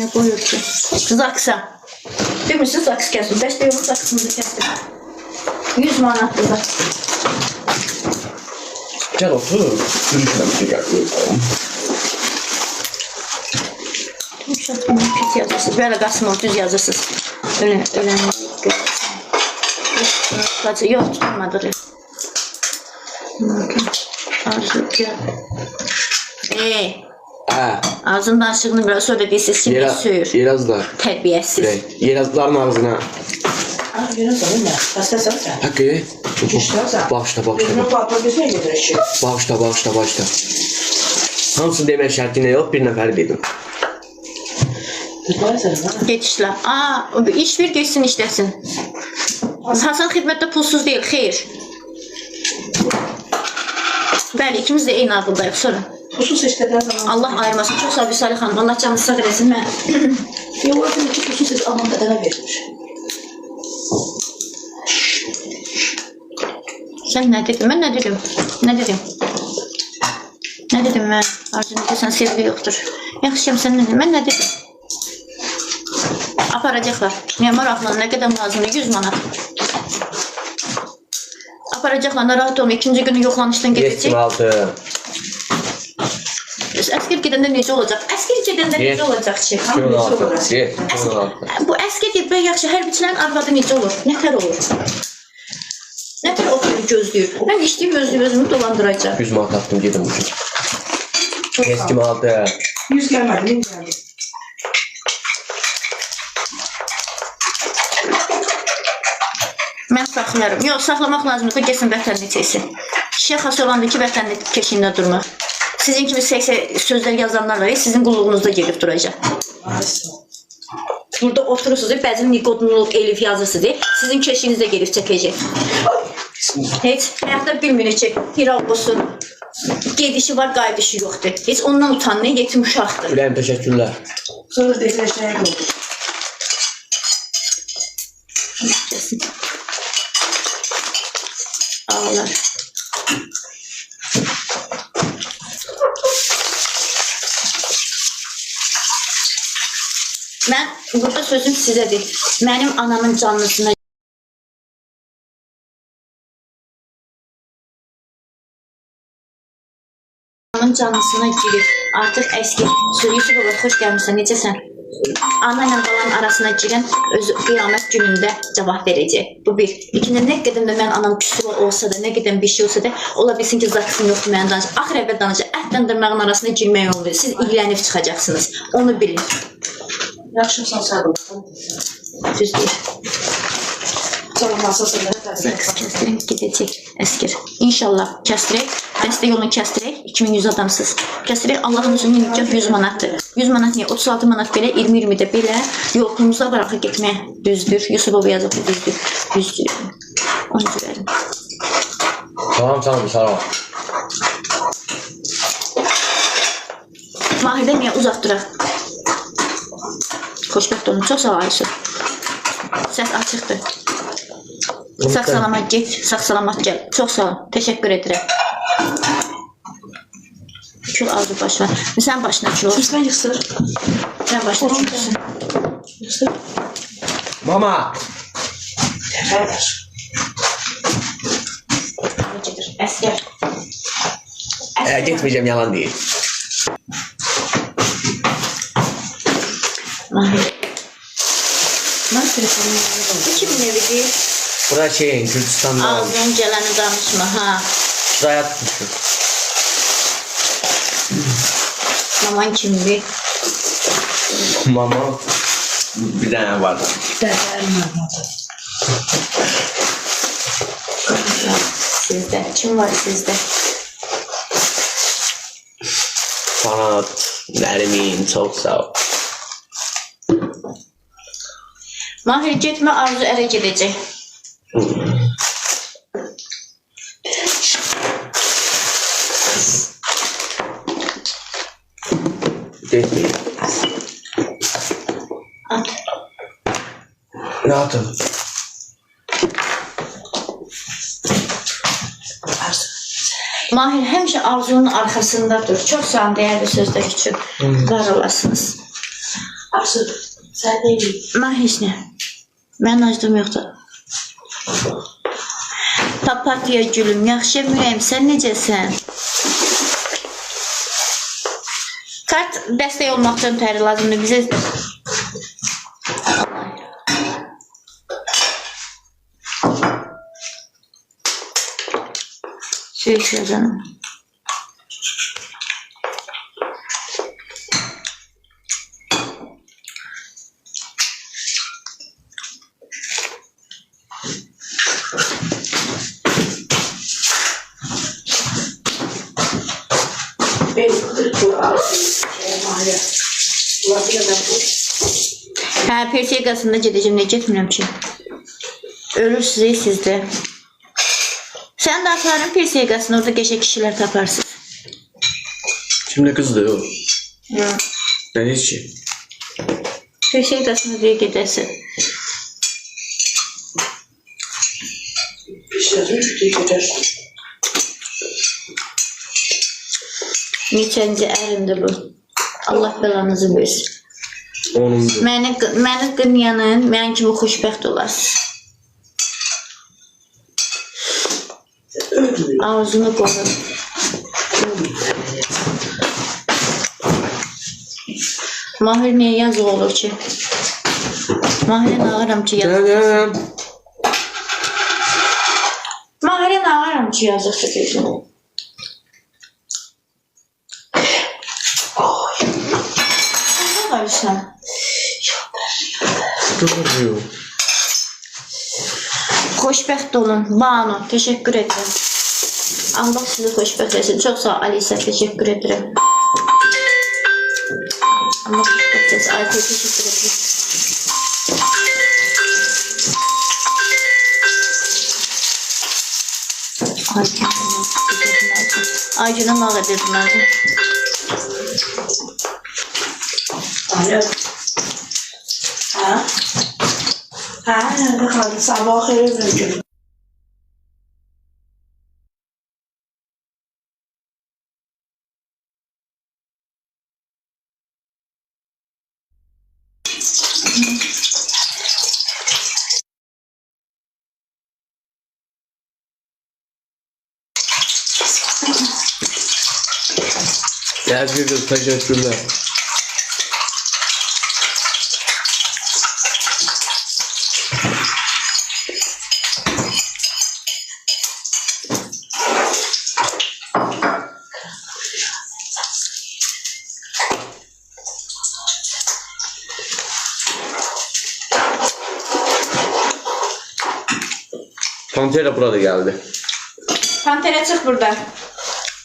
Ne koyuyor ki? Zaksa. Demişsin zaks kesin. 5 de yolu zaksımızı kestim. 100 manatlı da. Gel otur. Görüşmemişe gel. Yumuşatma pis yazırsınız. Böyle Qasımov düz yazırsınız. Öyle Bacı yok tutulmadı. Arzu gel. Ağzından çıktığını biraz söylediyseniz şimdi söylüyor. Yerazlar. Terbiyesiz. Yerazların ağzına. Yerazlar mı? Hastası mı? Hakkı. Bağışla. Bağışla. Hamısını demək şərtinə yox, bir nəfər dedim. Geçişler. İş ver geçsin işlesin. Hasan xidmətdə pulsuz değil, xeyr. Bəli, ikimiz de eyni ağıldayıq, sonra. Pulsuz işlediğin zaman. Allah ayırmasın, çok sağ ol Salih xanım, Allah canınızı sağ eləsin mən. Yollardan iki pulsuz aman bedene verilmiş. Sen ne dedin, ben ne dedim? Ne dedim ben? Arzunu sen sevgi yoktur. Yaxşıyam sen ne dedin, ben ne dedim? Aparacaklar. Memur aklına ne kadar lazımdır? 100 manat. Aparacaklar, narahat olma. İkinci günü yoxlanışdan gedəcək. 76. Əskər gedəndə necə olacaq? Əskər gedəndə necə olacaq ki? 16. Bu əskər gedəndə yaxşı, hərbiçilərin arvadı necə olur? Nətər olur? Nətər oturur, gözləyir? Mən işləyib özümü dolandıracaq. 100 manat attım, gedim bu gün. 26. 100 gelmedi, 1000 geldi. Mən saxlayarım. Yox, saxlamaq lazımdır. Gəlsin vətənini çəksin. Kişiyə xas olandır ki, vətənini keşiyində durmaq. Sizin kimi sözlər yazanlar var, sizin qulluğunuzda gelib duracaq. Burada oturursunuz, bəzən Nikodunluq Elif yazırsınız, sizin keşiyinizdə gelib çəkəcək. Heç həyatda bilmirik ki, Hiral olsun, gedişi var, qayıdışı yoxdur. Heç ondan utanmayın, yetim uşaqdır. Üləyim, təşəkkürlər. Sonra dekleşmeye oldu. Ağlar. Mən burada sözüm sizədir. Mənim anamın canlısına girib. Artıq əski. Yusuf baba, xoş gəlmişsən. Necəsən? Ana ilə balanın arasına girən öz qiyamət günündə cavab verəcək. Bu bir. İkinci, nə qədər də mən anam küsur olsa da, nə qədər bir şey olsa da, ola bilsin ki, zaksın yoxdur mənim danışıq. Axır əvvəl danışıq. Ətdən dırmağın arasına girmək olmuyor. Siz ilgilənib çıxacaqsınız. Onu bilin. Yaxşımsan sağ olun. Düz deyir. Çalınmazsa sözlərə təzir. Zaks kəsdirək, gedəcək əskir. İnşallah kəsdirək. Dəstək yolunu kəsdirək. 2100 adamsız. Kəsdirək. Allahın üzünün imkan 100 manatdır. 100 manat niyə? 36 manat belə, 20-20 də belə. Yolumuzda var axı getməyə. Düzdür. Yusuf baba yazıb düzdür. Düzdür. Onu görəlim. Tamam, sağ ol. Mahirdə niyə uzaq duraq? Xoşbəxt olun. Çox sağ ol Ayşə. Səs açıqdır. Sağ salamat get, sağ salamat gəl. Çox sağ ol. Təşəkkür edirəm. Kül aldı başına. Sən başına kül ol. Lütfen yıxsır. Sən başına kül olsun. Yıxsır. Mama! Tekrar. Əskər. Getmeyeceğim, yalan değil. Mahir. Mən telefonum bu kimin evidir? Bura Gürcistan'da. Ağzın gələni danışma, ha. Şuraya tutmuşum. Maman kimdir? Mama bir tane var. Dərdlərim var. Sizdə. Kim var sizdə? Sanat, Nerimin, çok sağ ol. Mahir getmə, Arzu ərə gedəcək. Getmeyin. At. Ne atın? Mahir həmişə Arzu'nun arxasında dur. Çox sağ ol, dəyərli sözlər üçün. Var olasınız. Arsın. Sen de iyi. Mən heç nə. Mənim aclığım yoxdur. Papatya gülüm, yaxşı ürəyim, sən necəsən? Kart dəstək olmaq üçün təri lazımdır bizə. Şey canım. Ben bu arsın. Mahya. Ulaşıya ben bu. Hə, Persiyasında gedəcəm, nə getmirəm ki? Ölürsünüz sizdə. Sən də aparın Persiyasını, orada qəşəng kişilər taparsınız. Şimdi kız da yok. Yox. Ben hiç şey. Persiyasına deyə gedəsin. Bir şey rüçtü gider. Neçənci ərimdir bu. Allah belanızı versin. 10. Məni qınyanın, mən kimi xoşbəxt olasınız. Öldü. Ağzını qoyun. Mahir niyə yazıq olur ki? Mahirə nağıram ki yazıq. Canım. Mahirə nağıram ki yazıq ki. Ne varsan? Doğru. Xoşbəxt olun. Banu, teşekkür ederim. Allah sizi xoşbəxt etsin. Çox sağ ol Alisa, teşekkür ederim. Allah xoşbəxt etsin. Ayşe, teşekkür ederim. Aycun'a nağ edirdim lazım. Alo. Ha? Ha, nerede kaldın? Sabah hayır ömrüm. Teşekkür, teşekkürler. Pantera burada geldi. Pantera çık buradan.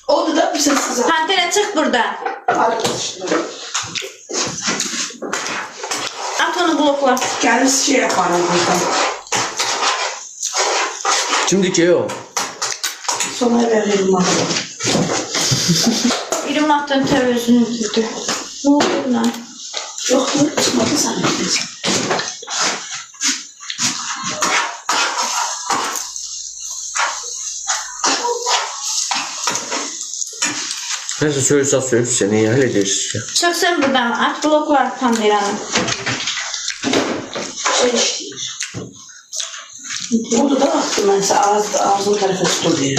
Oldu da bir sessiz. Pantera çık buradan. Arkadaşlar. At onu blokla. Kendisi şey yaparım buradan. Şimdiki o. Sonra veririm bana. Birim attın terörüzünü öldürdü. Ne oldu lan? Yok mu? Çıkmadı sana. Neyse söyle söyle seni hallederiz ya. Çık sen buradan. At blokla Pantera'nı. Şey işleyir. Oldu da baktım ben size ağzın tarafa tuttu diye.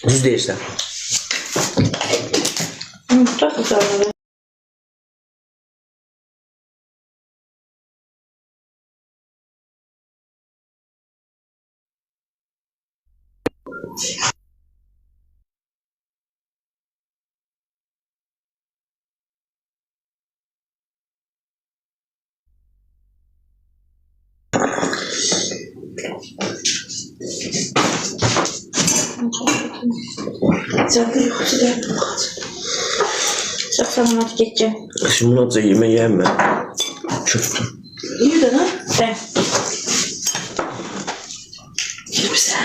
Düz değilse. Çok güzel. Sen de yoksa da Çok selamat geçeceğim. Şimdi bunu da yeme yeme. Köftü. iyi de lan. Sen. Kimse.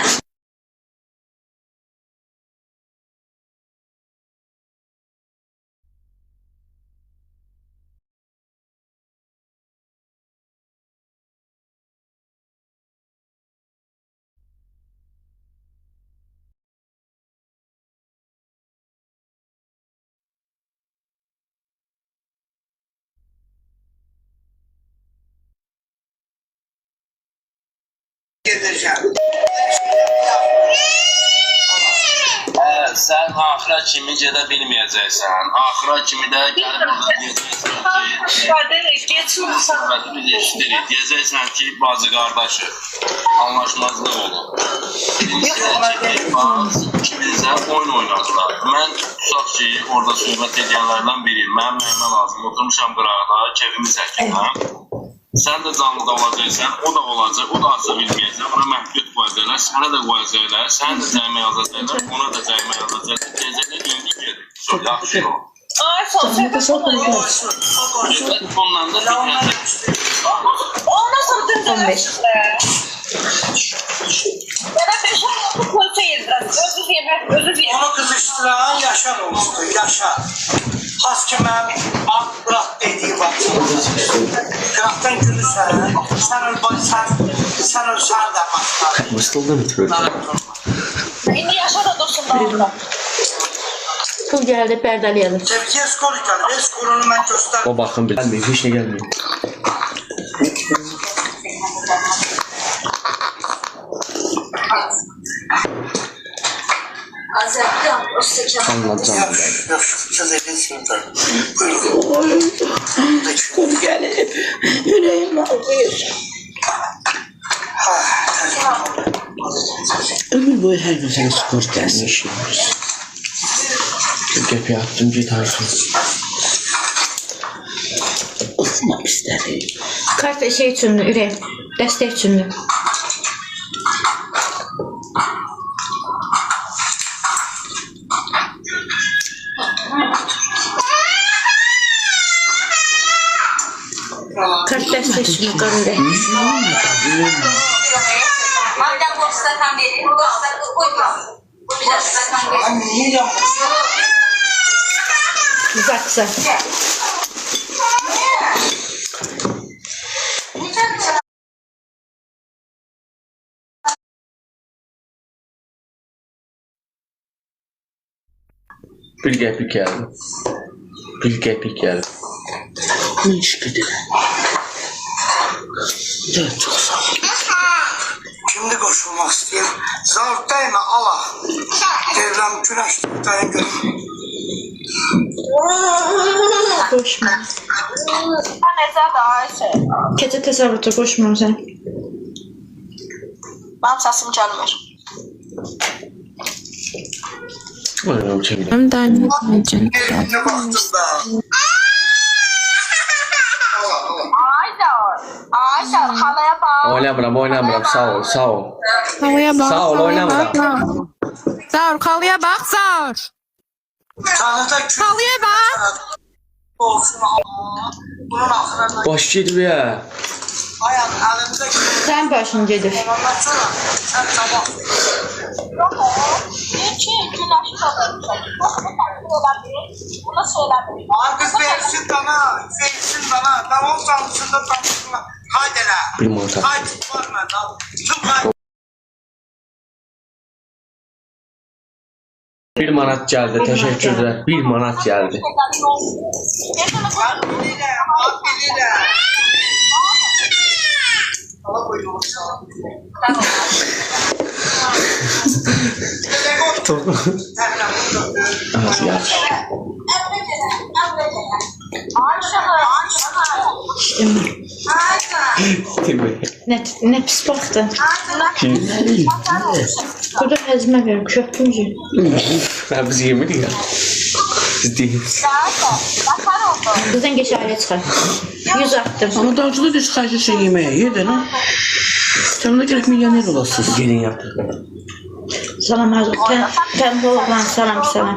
gedəcəm. Sən axıra kimi gedə bilməyəcəksən. Axıra kimi də gəlib burada deyəcəksən ki, bacı qardaşı, anlaşmazlıq olur. İkimizə oyun oynadılar. Mən tutaq ki, orada söhbət edənlərdən biriyim. Mənim nəyimə lazım. Oturmuşam qıraqda, keyfimi çəkirəm. Sən də canlıda olacaqsan, o da olacaq, o da aça bilməyəcək. Ona məhdud qoyacaqlar, sənə də qoyacaqlar, sənə də cəymə yazacaqlar, ona da cəymə yazacaqlar. Deyəcəklər, indi gedin. Çox yaxşı ol. Ay, Onunla da fikirləşək. ondan sonra 15. Bana 5 bu koysa yediler. Özür dilerim. Onu qızışdıran Yaşar olmuşdu, Yaşar. Has ki mənim Qırat dediyi baxsın. Qıratdan gülürsən, sən öl səni də baxlar. Mısıldı mı türlü? İndi Yaşar da dursun da. Pul gəldi, pərdələyəlim. Tepkiye skor gəlir, skorunu mən göstərdim. O baxın bir. Gelmiyor, hiç ne gelmiyor. Anlatacağım. Yok, söz edilsin de. Buyurun. Gelir. Yüreğim ağrıyor. Ömür boyu her gün sana spor dersi işliyoruz. Gep yaptım, git arsın. Okumak isterim. Kart şey üçündür, ürək. Dəstək üçündür. Kart dəstək üçündür, qara ürək. Madem bu statan verir, bu statan koyma. Bir de statan verir. Ay niye yapıyorsun? Zaksa. Bir gepik geldi. Bir gepik geldi. Ne iş gidelim. Dört çok sağ ol. Şimdi koşulmak isteyeyim. Zar değme Allah. Devlem güneş tutayım görüm. Qoşma. Nezar da Ayşe. Keçə təsəvvürdə qoşmam sən. Benim sesim gelmiyor. Buyurun çevirin. I'm done with my drink. Ne baktım ben? Ayşe, halaya bak. Oynamıram, oynamıram. Sağ ol, sağ ol. Kalıya bak. Sağ ol, oynamıram. Sağ kalıya bak sağ. Tanrıda kül Kalıya bak. olsun Allah. Bunun ahırına Boş git ya. ayağın elimde kül. Sən başın gedir. Ondan sonra sen sabah. Niçin güneşi kapatacak? Bu da söylemeyin. Ay kız versin bana. Versin bana. Ben 10 sanatında tanıştım. Haydi la. Bir mantar. Haydi var ben. Tüm haydi. Bir manat geldi, teşekkürler. Bir manat geldi. Bak eliyle. Bak eliyle. Allah buyurun sana. Az geldi. Değil mi? Nə pis baxdın. Kim? Burada həzmə verim, köpüncü. Ha, biz yemedik ya. Biz değiliz. Bizdən geç ailə çıxar. 100 attım. Ama daha önce de çıkarsa yemeğe yedin ha. Sen de gerek milyoner olasın. Gelin yaptık. Salam hazır. Pəmbə oğlan, salam sana.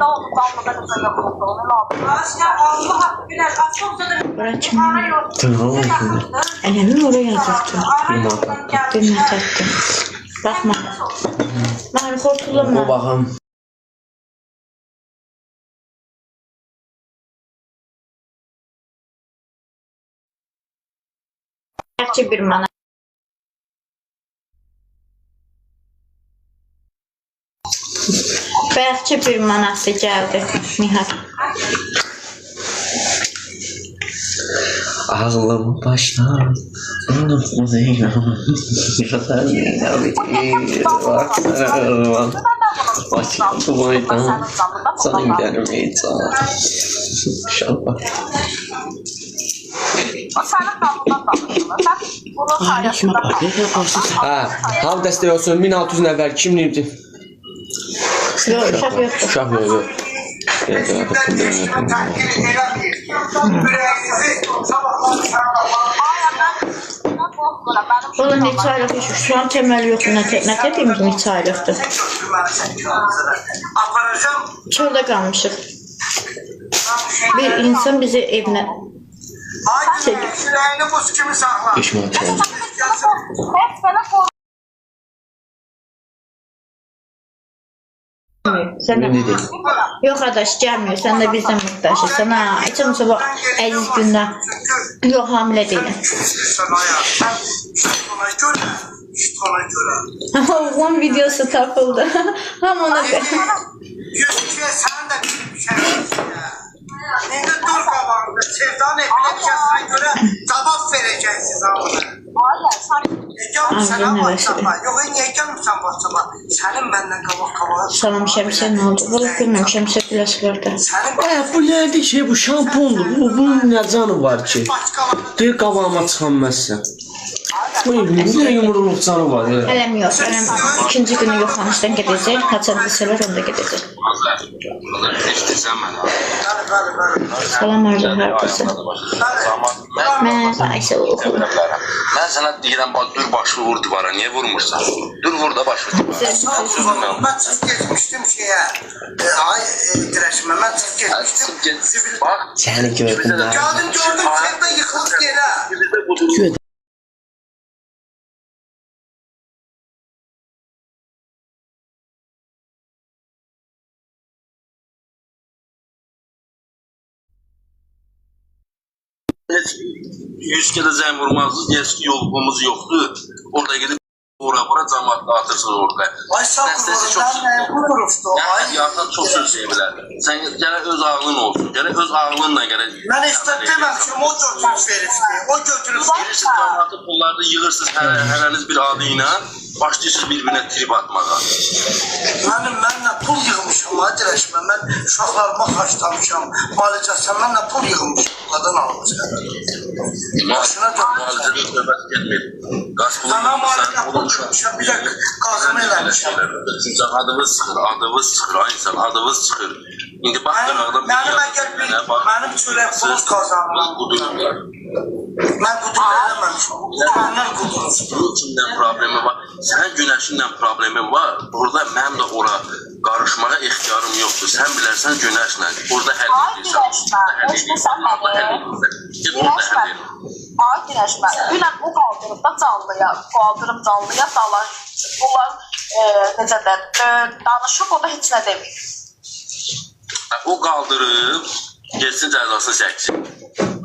Bura kim? Tamam şimdi. Ələmin oraya yazıqdır. Bir mantar. Bir mənətdir. Baxma. Məni Bu xortulama. bakım. Bəlkə bir mana. Bəlkə bir manası gəldi. Nihal. Ağlım başlar. Başım boydan sana gelmeyeceğim. İnşallah. Aleyküm aleyküm. Ha, ham dəstək olsun 1600 nəfər kimlikdir? Yok, uşaq yoxdur. Uşaq yox. Değişime takdir edemeyim. Yüreğinizi sabahlar Valla neçə aylıq yaşır. Şu an təməl yoxdur. Nə tədiyimiz neçə aylıqdır. Aparacağım. Çöldə qalmışıq. Bir insan bizi evinə Haydi yüreğini buz kimi sakla. Peşman çaldı. Sən Ne dedi? Yox adaş gəlmiyor. Sən də bizdən muhtaçsan. Ha, içəm sabah əziz gündə. Yox, hamilə deyiləm. Ona göre. Ona göre. Oğlan videosu tapıldı. Ham ona göre. Yüzüye sen de bir şey ya. Şimdi dur babamda. Sevdan epilepsiyasına göre cevap vereceksin abi. Gelmişsen Aynen ama öyle. WhatsApp'a. Yok niye gelmişsen WhatsApp'a? Senin benden kabak. Salam Şəmsə nə oldu? Valla bilmirəm Şəmsə plaşlarda. Senin Bu nədir ki? Bu şampondur. Bunun nə canı var ki? Deyir qabağıma çıxanməzsən. Bu nə yumurluq canı var ya? Ələm yox. Ələm ikinci günü yoxlanışdan gedəcək. Haçan desələr onda gedəcək. İstəsən mənə. Salam Arzu, hardasın? Mən Ayşə oxuyum. Mən sənə deyirəm, bax, dur başı vur divara, niyə vurmursan? Dur vur da başı divara. Ben siz geçmiştim şeye. Ay direşime ben siz geçmiştim. Bak, Səni gördüm də. Geldim sevda yıkıldı yere. heç 100 kere zəng vurmazsınız, heç yolumuz yoxdur. Orada gedib ora cəmaat dağıtırsınız orada. Ay sağ olun. Bu duruftu. Yəni, yaratan çox söz deyə bilər. Sən gərək öz ağlın olsun, gərək öz ağlınla gərək. Ben işte dememişim o götürüp verifti. O götürüp Girirsiniz, cəmaatı pullarda yığırsınız hərəniz bir adı ilə, başlayırsınız bir-birinə trip atmağa. Benimle pul yığmışım ha direşime. Ben uşaqlarıma xarçlamışam. Malicəsən mənlə pul yığmışım. Qadan almışam. Başına dönmüşəm. Müalicədə söhbət getmir. Qaz pulu Sana yığmışsan, malicə pul yığmışam. Bir də qazımı eləmişəm. Çünki adımız çıxır, ay insan, adımız çıxır. İndi bax, Mənim əgər mənim çörək pul qazanmam. Mən qudur eləməmişim. Onlar qudurur. Bunun kimdən problemi var? Sənin günəşinlə problemin var. Burada mənim də ora qarışmağa ixtiyarım yoxdur. Sən bilərsən günəşlə. Orada həll edirsən. Ay Güneşmə, dünən o qaldırımda canlıya dalar. Bunlar necə də danışıb, o da heç nə demir. O qaldırıb, geçsin cəzası çəksin.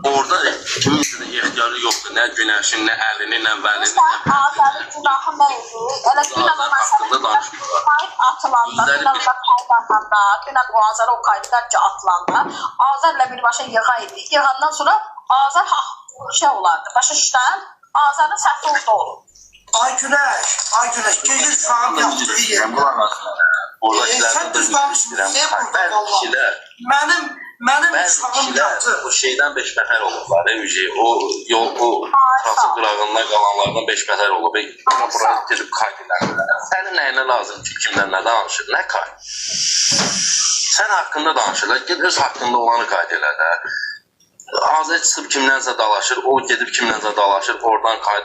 Orada kiminsə də ixtiyarı yoxdur. Nə günəşin, nə əlini, nə vəlini, nə Azərin günahı nə idi? Elə dünən o məsələ atılanda, dünən o qayda atanda, dünən o Azər o qaydaca atılanda, Azərlə birbaşa yığa idi. Yığandan sonra Azər şey olardı. Başa düşsən, Azərin səhvi orada olur. Ay Güneş, gecə saat yaptığı yer. Sen düz danışmıyorsun. Ne burada valla? Mənim uşağım yatır. O şeydən 5 nəfər olublar, o trafik qırağından qalanlardan 5 nəfər olub. Amma buraya gedib kayd edənlər. Sənin nəyinə lazım ki, kimdən nə danışır, nə kayd? Sən haqqında danışırlar, ged öz haqqında olanı kayd elə də. Azər çıxıb kimdənsə dalaşır, o gedib kimdənsə dalaşır, oradan kayd.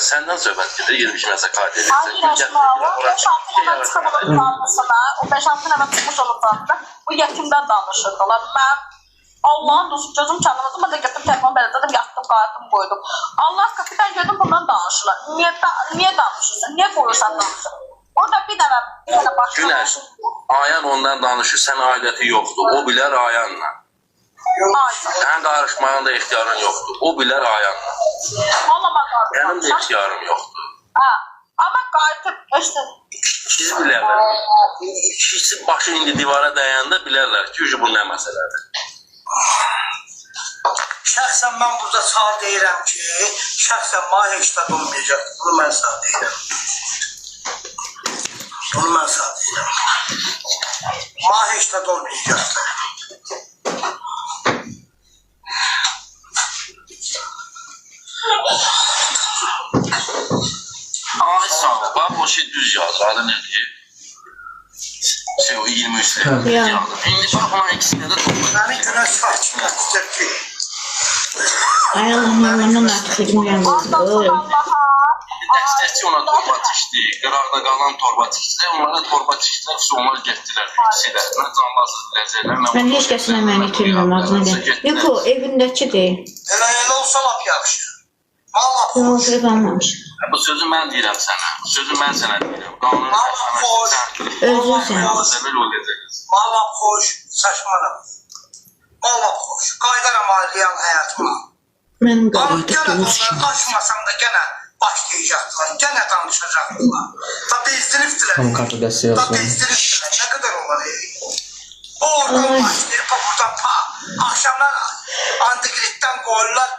Səndən söhbət gedir, gedib kimdənsə kayd edirsən. Ay Güneşmə, o 5-6 nəfər çıxıb olacaqdısına, o 5-6 nəfər çıxmış olacaqdı, o yetimdən danışırdılar. Mən Allah'ın dostu gözüm çalınırdı, mən də götüm telefon belə dedim, yatdım, qayıtdım, qoydum. Allah kapıdan gördüm, bundan danışırlar. Niyə danışırsın, niyə qoyursan danışır? Orada bir dənə başqa Güneş, Ayan ondan danışır, sən ailəti yoxdur, o bilər Ayanla. Sən qarışmağın da ixtiyarın yoxdur, o bilər Ayanla. Mənim də ixtiyarım yoxdur. Amma qayıtıb, işte. İkisi bilərlər. İkisi başı indi divara dəyəndə bilərlər ki, bu nə məsələdir. şəxsən mən burada sağ deyirəm ki, şəxsən mənə heç də olmayacaq. Bunu mən sağ deyirəm. Bunu mən sağ deyirəm. Mənə heç də olmayacaq. Ay sağ ol. Bak o şey düz yazdı. Adı nedir? Şey o 23 lira. Ya. İndi bak ona ikisine de toplayın. Məni günə sakitləşdir ki, Ay Allah'ım yanlarından artık elim uyandı. Dəstəkçi ona torba tikdi. Qıraqda qalan torba tikdilər. Onlara torba tikdilər. Onlar getdilər. İkisi də. Mən canlasız biləcəklər. Ben hiç kesin hemen itirmem ağzına gel. Yok o evindeki değil. elə olsa lap yaxşı. Valla xoş. Yolculuk almamış. Bu sözü mən deyirəm sənə. Bu sözü mən sənə deyirəm. Qanun xoş. Özün sen. Azəbəl olacaqsınız. Valla xoş. Saçmalama. Valla xoş. Qaydaram real həyatıma. Ben Ama gene bunları aşmasam da gene başlayacaklar. Gene danışacaklar. Da bezdiriftiler. Tam kartı dəstək Da olsun. bezdiriftiler. Ne kadar olur? Oradan başlayıp buradan pa. Akşamlar antikritten koyurlar.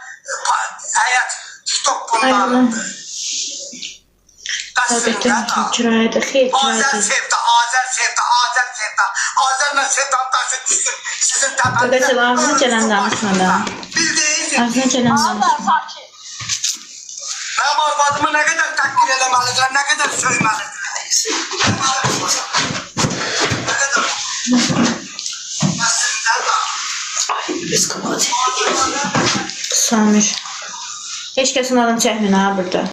Hayat TikTok bunlarındı. Tabitin kirayede xeyir Azer kirayede. sevda, Azer sevda, Azer sevda. Azer'le sevdan taşı düşkün. Sizin Fakat ağzına gelen danışmadan. Bildiğiniz Ağzına gelen danışmadan. Sakin. Ben arvadımı ne kadar takdir edemelidir, ne kadar söylemelidir. Ne kadar? Aslında da. Biz kapat. Samir. Hiç kesin adam çəkmin ha burada.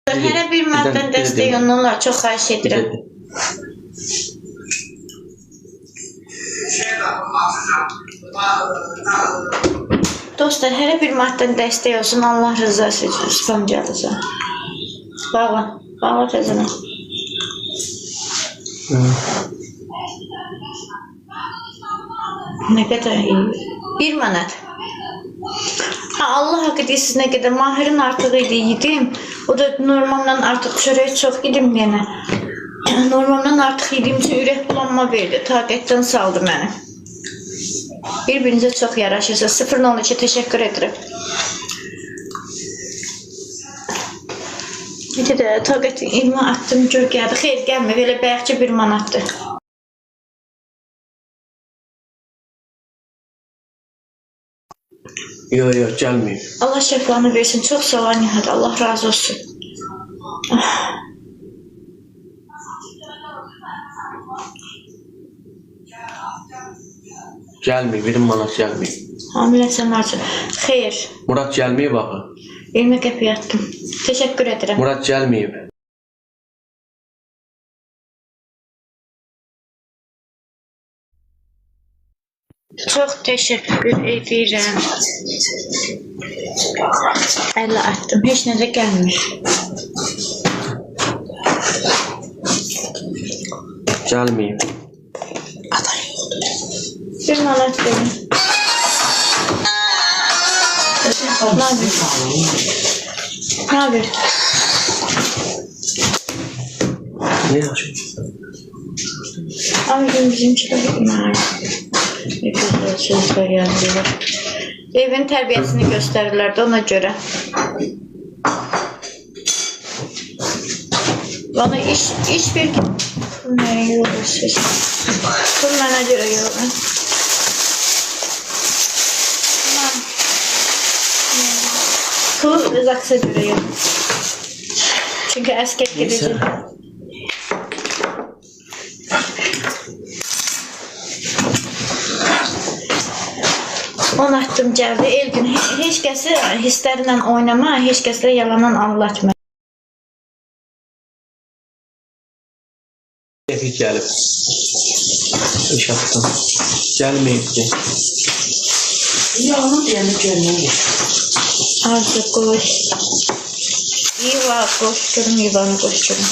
Her bir madden destek onlarla çok xahiş edirəm. Dostlar, her bir madden destek olsun. Allah rızası için spamcağınıza. Bağla. Bağla tezene. Ne kadar iyi. 1 manat. Ha, Allah hakkı deyil, siz ne kadar Mahir'in artığıydı yedim. O da normalden artık çöreği çok yedim gene. Normalden artık yediğim için ürək bulanma verdi. Taqətdən saldı məni. Birbirinize çok yaraşırsınız. 0-12 teşekkür ederim. Bir de taqət ilmə attım, gör gəldi. Xeyr, gəlmə, belə bəyəkçə 1 manatdır. Yok yok gelmeyeyim. Allah şəfanı versin. Çox sağ ol Nihat. Allah razı olsun. Gelmeyeyim. Benim manat gelmeyeyim. Hamiləsən varsa. Xeyr. Murat gelmeyeyim bakın. 20 qəpiyə attım. Teşekkür ederim. Murat gelmeyeyim. Çok teşekkür ederim. 50 attım. Hiç ne de gelmiş. Gelmeyeyim. Bir manat verin. Ne haber? Ne haber? Ne yaşıyorsun? Abi bizimkiler ne güzel sözler yazdılar. Evin terbiyesini gösterirlerdi ona göre. Bana iş bir ne yolu siz. Bunlara göre yolu. Kılıf Rızaksa göre yolu. Çünkü asker gidecek. On attım gəldi. Elgün heç kəsi hisslərlə oynama, heç kəslə yalandan anlatma. Tevfik gelip. İş yaptım. Gelmeyipti. Ya onu diyelim görmüyor. Arzu koş. İva koş görüm, İvanı koş görüm.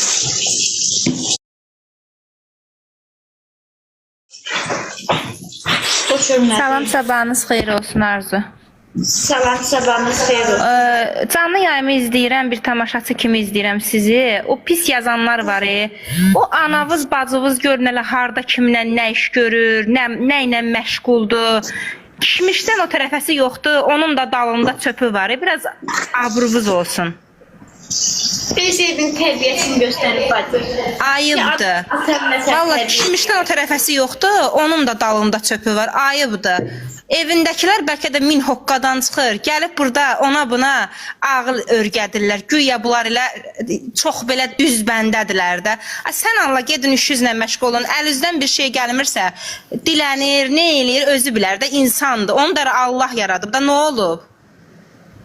Koş görüm. Salam, sabahınız xeyir olsun Arzu. Salam, sabahınız xeyir olsun. Canlı yayımı izləyirəm, bir tamaşaçı kimi izləyirəm sizi. O pis yazanlar var. O anavız, bacınız gör nələ harda kimlə nə iş görür, nə ilə məşğuldur. Kişmişdən o tərəfəsi yoxdur. Onun da dalında çöpü var. Biraz abruvuz olsun. Biz evin tərbiyəsini göstərib bacı. Ayıbdır. Vallahi kişmişdən o tərəfəsi yoxdur. Onun da dalında çöpü var. Ayıbdır. Evindəkilər bəlkə də min hoqqadan çıxır. Gəlib burada ona buna ağıl örgədirlər. Güya bunlar ilə çox belə düz bəndədirlər də. Sən Allah gedin işinizlə məşğul olun. Əlinizdən bir şey gəlmirsə, dilənir, nə eləyir özü bilər də insandır. Onu da Allah yaradıb da nə olub?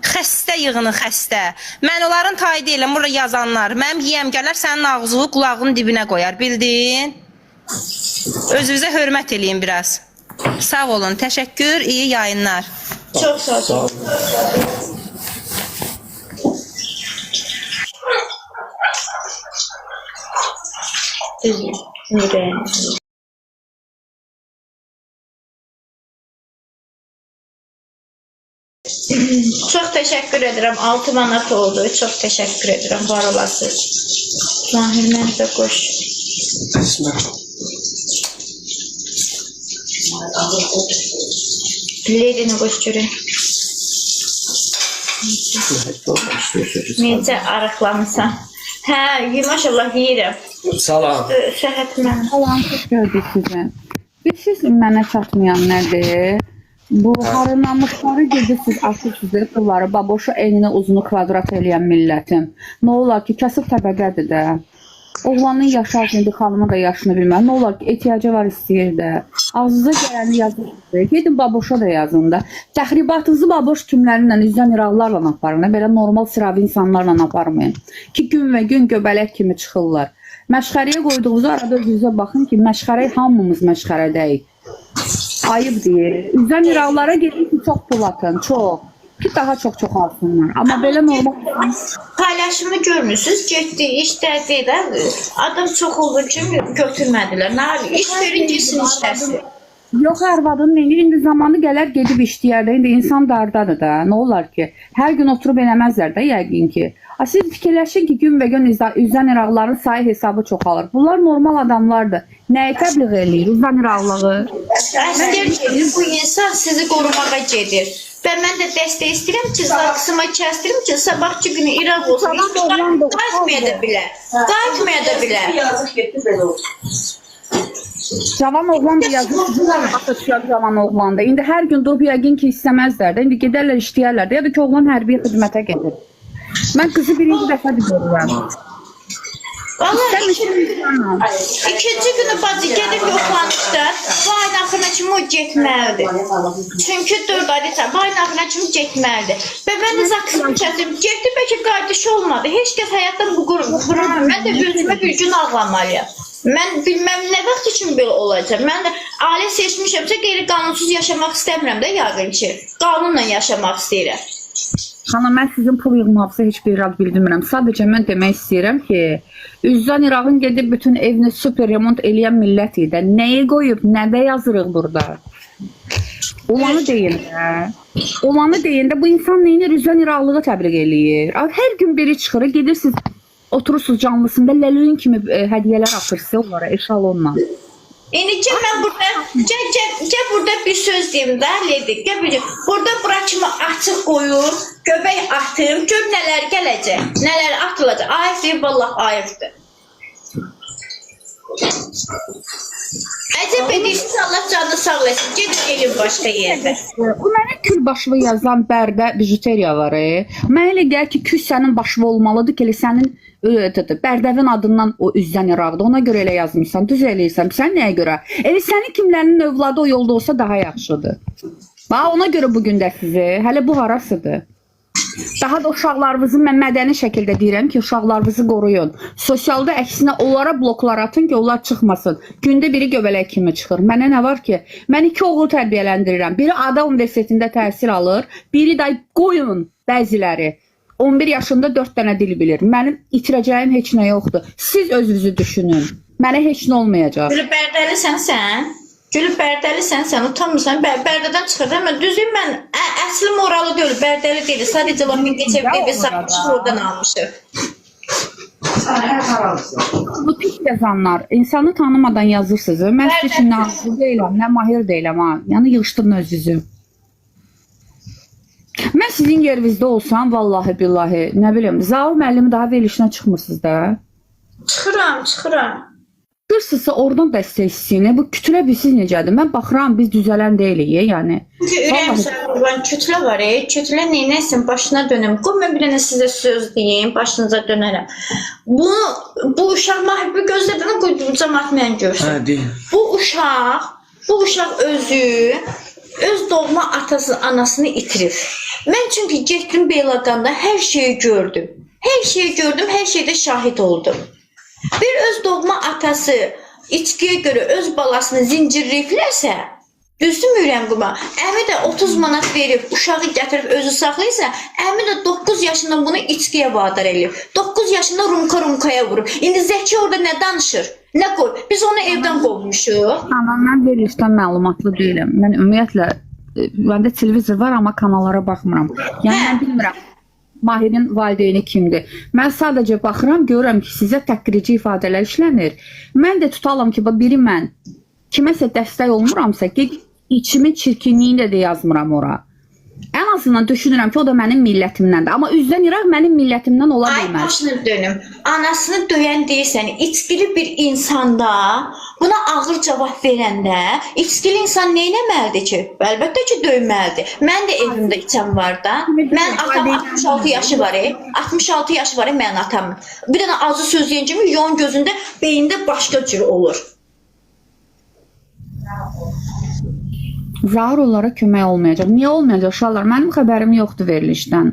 Xəstə yığını xəstə. Mən onların tayı deyiləm, burada yazanlar. Mənim yiyəm gələr sənin ağzını qulağının dibinə qoyar, bildin? Özünüzə hörmət eləyin biraz. Sağ olun, təşəkkür, iyi yayınlar. Çox sağ olun. Çox təşəkkür edirəm. 6 manat oldu. Çox təşəkkür edirəm. Var olasınız. Zahir məni də qoş. Ledini qoş görək. Necə arıqlamısan? Hə, maşallah yeyirəm. Salam. Şəhət mən. Salam, xoş gördük sizə. Bilirsiniz mənə çatmayan nədir? Bu harınlamışları gedirsiniz, açırsınız, pulları, baboşu enini uzunu kvadrat eləyən millətin. Nə olar ki, kasıb təbəqədir də. Oğlanın yaşı altında xanımı da yaşını bilməm. Nə olar ki, ehtiyacı var istəyir də. Ağzınıza gələni yazırsınız. Gedin baboşa da yazın da. Təxribatınızı baboş kimlərlə, üzdən iraqlarla aparın. Belə normal sıravi insanlarla aparmayın. Ki gün və gün göbələk kimi çıxırlar. Məşxərəyə qoyduğunuzu arada özünüzə baxın ki, məşxərə hamımız məşxərədəyik. Ayıb deyir. Üzdən iraqlara gedin ki, çox pul atın, çox. Ki daha çox alsınlar. Amma belə normal paylaşımı görmürsünüz, getdi, işlədi də. Adam çox olduğu üçün götürmədilər. Nə var? İş verin, girsin işləsin. Yox, arvadın indi zamanı gələr gedib işləyər də. İndi insan dardadır da. Nə olar ki? Hər gün oturub eləməzlər də yəqin ki. Siz fikirləşin ki, gün və gün üzdən iraqların sayı hesabı çoxalır. Bunlar normal adamlardır. Nəyi təbliğ eləyir? Üzdən iraqlığı. Əslində ki, bu insan sizi qorumağa gedir. Və mən də dəstək istəyirəm ki, zaksıma kəsdirim ki, sabahçı günü İraq olsun. Qayıtmaya da bilər. Qayıtmaya da bilər. Yazıq getdi belə oldu. Cavan oğlan da yazır. Cavan oğlan da. İndi hər gün durub yəqin ki, istəməzlər də. İndi gedərlər, işləyərlər də. Ya da ki, oğlan hərbi xidmətə gedir. Mən qızı birinci dəfə görürəm. Vallahi ikinci günü bacı gedib yoxlanışda bu ayın axırına kimi o getməlidir. Çünki 4 ayda bu ayın axırına kimi getməlidir. Və mən də zaksımı kəsim. Getdi bəlkə qardaşı olmadı. Heç kəs həyatdan bu qurulmur. Mən də gözümə bir gün ağlamalıyam. Mən bilməm nə vaxt üçün belə olacaq. Mən də ailə seçmişəmsə qeyri-qanunsuz yaşamaq istəmirəm də yəqin ki. Qanunla yaşamaq istəyirəm. Xanım, mən sizin pul yığmağınızı heç bir rad bildirmirəm. Sadəcə mən demək istəyirəm ki, üzdən İraqın gedib bütün evini super remont eləyən millət idi. Nəyi qoyub, nədə yazırıq burada? Olanı deyin də. Olanı deyin də bu insan neyinir üzdən İraqlığı təbliğ eləyir. Hər gün biri çıxır, gedirsiniz, oturursunuz canlısında ləlüyün kimi hədiyyələr atırsınız onlara eşalonla. İndi ki mən burada bir söz deyim də, Ledik. Burada bura kimi açıq qoyur, göbək atım, gör nələr gələcək, nələr atılacaq. Ayıb deyib, vallahi ayıbdır. Əcəb edirsiniz, Allah canını sağlasın, gedin elin başqa yerdə. Bu mənə kül başlı yazan Bərdə bijuteriya var. Mənə elə gəlir ki, küs sənin başlı olmalıdır ki, elə sənin Bərdəvin adından o üzdən İraqda. Ona görə elə yazmışsan, düz eləyirsən. Sən nəyə görə? Elə sənin kimlərinin övladı o yolda olsa daha yaxşıdır. Bax, ona görə bugün də sizi, hələ bu harasıdır? Daha da uşaqlarınızı mən mədəni şəkildə deyirəm ki, uşaqlarınızı qoruyun. Sosialda əksinə onlara bloklar atın ki, onlar çıxmasın. Gündə biri göbələk kimi çıxır. Mənə nə var ki? Mən 2 oğul tərbiyələndirirəm. Biri Ada Universitetində təhsil alır, biri də qoyun bəziləri. 11 yaşında 4 dənə dil bilir. Mənim itirəcəyim heç nə yoxdur. Siz özünüzü düşünün. Mənə heç nə olmayacaq. Gülüb Bərdəlisən sən? Gülüb Bərdəlisən sən? Utanmırsan? Bərdədən çıxırdı. Amma düzüm mən Əsli moralı deyil, bərdəli deyil. Sadəcə la Mingəçevirdə evi satmışıq, oradan almışıq. Bu pis yazanlar, insanı tanımadan yazırsınız. Mən sizin üçün nə ağzı deyiləm, nə mahir deyiləm ha. Yəni yığışdırın özünüzü. Mən sizin yerinizdə olsam, vallahi billahi, nə bilim, Zaur müəllimi daha verilişinə çıxmırsınız da. Çıxıram. Çıxırsınızsa oradan dəstək istəyini, bu kütlə bilsiz necədir? Mən baxıram, biz düzələn deyilik, yəni. Çünki ürəyim sərqurban kütlə var, kütlə neynəsin, başına dönüm. Qoy, mən bir dənə sizə söz deyim, başınıza dönərəm. Bu uşaq Mahir bir gözlədən qoyduğu cəmat mən görsün. Hə, deyil. Bu uşaq özü, öz doğma atası, anasını itirib. Mən çünki getdim Beylaqanda, hər şeyi gördüm. Hər şeydə şahid oldum. Bir öz doğma atası içkiyə görə öz balasını zincirləyiblərsə, düzdürmürəm qıma. Əmi də 30 manat verib, uşağı gətirib özü saxlayırsa, əmi də 9 yaşında bunu içkiyə vadar eləyib. 9 yaşında rumkaya vurub. İndi Zəki orada nə danışır? Nə qoy? Biz onu evdən qovmuşuq. Amma mən verilişdən məlumatlı deyiləm. Mən ümumiyyətlə, məndə televizor var, amma kanallara baxmıram. Yəni, mən bilmirəm. Mahirin valideyni kimdir? Mən sadəcə baxıram, görürəm ki, sizə təhqirici ifadələr işlənir. Mən də tutalım ki, biri mən kiməsə dəstək olmuramsa, içimin çirkinliyini də yazmıram ora. Ən azından düşünürəm ki, o da mənim millətimdəndir. Amma üzdən İraq mənim millətimdən ola bilməz. Ay, başını dönüm. Anasını döyən deyirsən, içkili bir insanda, buna ağır cavab verəndə, içkili insan neynəməlidir ki? Əlbəttə ki, döyməlidir. Mən də evimdə içən var da. Mən atam 66 yaşı var, 66 yaşı var, mənim atamın. Bir dənə azı söz deyən kimi, yon gözündə, beyində başqa cür olur. Zaur onlara kömək olmayacaq. Niyə olmayacaq uşaqlar? Mənim xəbərim yoxdur verilişdən.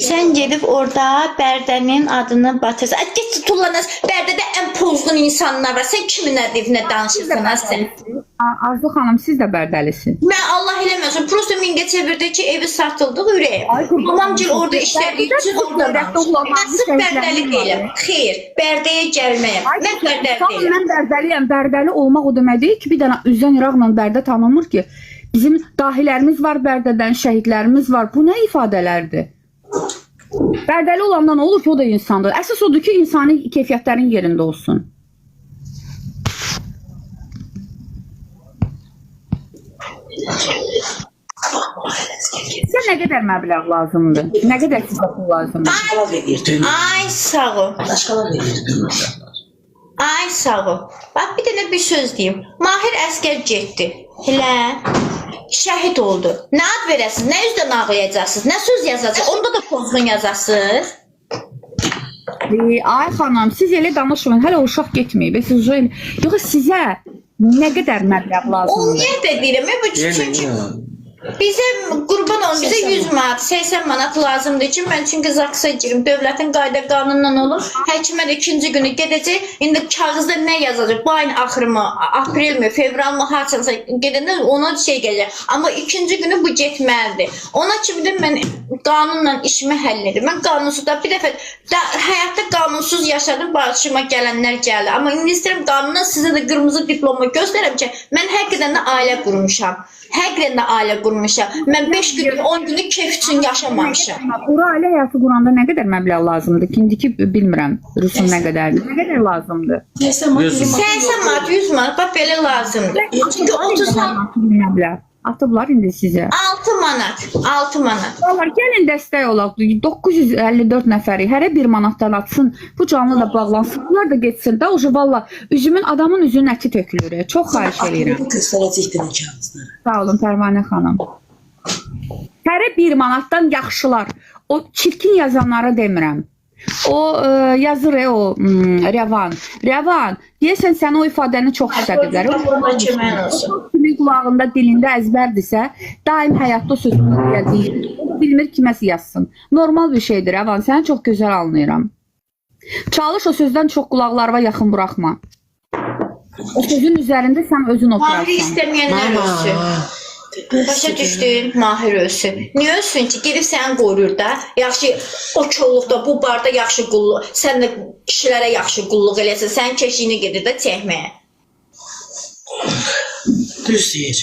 Sən gedib orada Bərdənin adını batırsan. Get tutulanız, Bərdədə ən pozğun insanlar var. Sən kimin ədivinə danışırsan sən? Arzu xanım, siz də Bərdəlisiniz. Mən Allah eləməsin. Prosta Mingəçevirdəki evi satıldıq ürəyə. Mamamcıl orada işlədiyi üçün orada danışır. Mən sırf Bərdəli deyiləm. Xeyr, Bərdəyə gəlməyəm. Mən Bərdəli deyiləm. Mən Bərdəliyəm. Bərdəli olmaq o demək deyil ki, bir dənə üzdən İraqla Bərdə tanınmır ki. Bizim dahilərimiz var Bərdədən, şəhidlərimiz var. Bu nə ifadələrdir? Bərdəli olandan olur ki, o da insandır. Əsas odur ki, insani keyfiyyətlərin yerində olsun. Sizə nə qədər məbləğ lazımdır? Nə qədər sizə pul lazımdır? Ay sağ ol. Başqalar verir. Ay sağ ol. Bax bir dənə bir söz deyim. Mahir əskər getdi. Elə şəhid oldu. Nə ad verəsiniz? Nə üzdən ağlayacaqsınız? Nə söz yazacaqsınız? Onda da pozğun yazacaqsınız. Ay xanım, siz elə danışmayın. Hələ uşaq getməyib. Yox, sizə nə qədər məbləğ lazımdır? Ümumiyyətlə deyirəm, bu çünki bizə qurban olun, bizə 100 manat, 80 manat lazımdır ki, mən çünki zaksa girim, dövlətin qayda qanunundan olur. Həkimə də ikinci günü gedəcək, indi kağızda nə yazacaq? Bu ayın axırı mı, aprel mi, fevral mı, haçansa gedəndə ona şey gələcək. Amma ikinci günü bu getməlidir. Ona kimi də mən qanunla işimi həll edim. Mən qanunsuz da bir dəfə həyatda qanunsuz yaşadım, başıma gələnlər gəldi. Amma indi istəyirəm qanundan sizə də qırmızı diploma göstərəm ki, mən həqiqətən də ailə qurmuşam. Həqiqətən də ailə qurmuşam. Mən 5 gün, 10 günü keyf üçün yaşamamışam. Ora ailə həyatı quranda nə qədər məbləğ lazımdır? İndiki bilmirəm, rüsum nə qədərdir? Nə qədər lazımdır? 80 manat, 100 manat, bax belə lazımdır. Çünki 30 manat atıblar indi sizə. 6 manat, 6 manat. Vallahi gəlin dəstək olaq. 954 nəfəri hərə 1 manatdan atsın. Bu canlı da bağlansın. Bunlar da getsin də. Oca valla adamın üzünün əti tökülür. Çox xahiş edirəm. Sağ olun Pərvanə xanım. Hərə 1 manatdan yaxşılar. O çirkin yazanlara demirəm. O yazır o Rəvan. Rəvan, deyəsən sən o ifadəni çox istədiblər. Kimin qulağında, dilində əzbərdirsə, daim həyatda sözünü deyir. Bilmir kiməsi yazsın. Normal bir şeydir Rəvan, səni çox gözəl anlayıram. Çalış o sözdən çox qulaqlarına yaxın buraxma. O sözün üzərində sən özün oturarsan. Mahir istəməyənlər ölsün. Başa düşdün, Mahir ölsün. Niyə ölsün ki? Gedib səni qoruyur da. Yaxşı, o kolluqda, bu barda yaxşı qulluq, sən də kişilərə yaxşı qulluq eləsin. Sənin keşiyini gedir də çəkməyə. Düz deyir.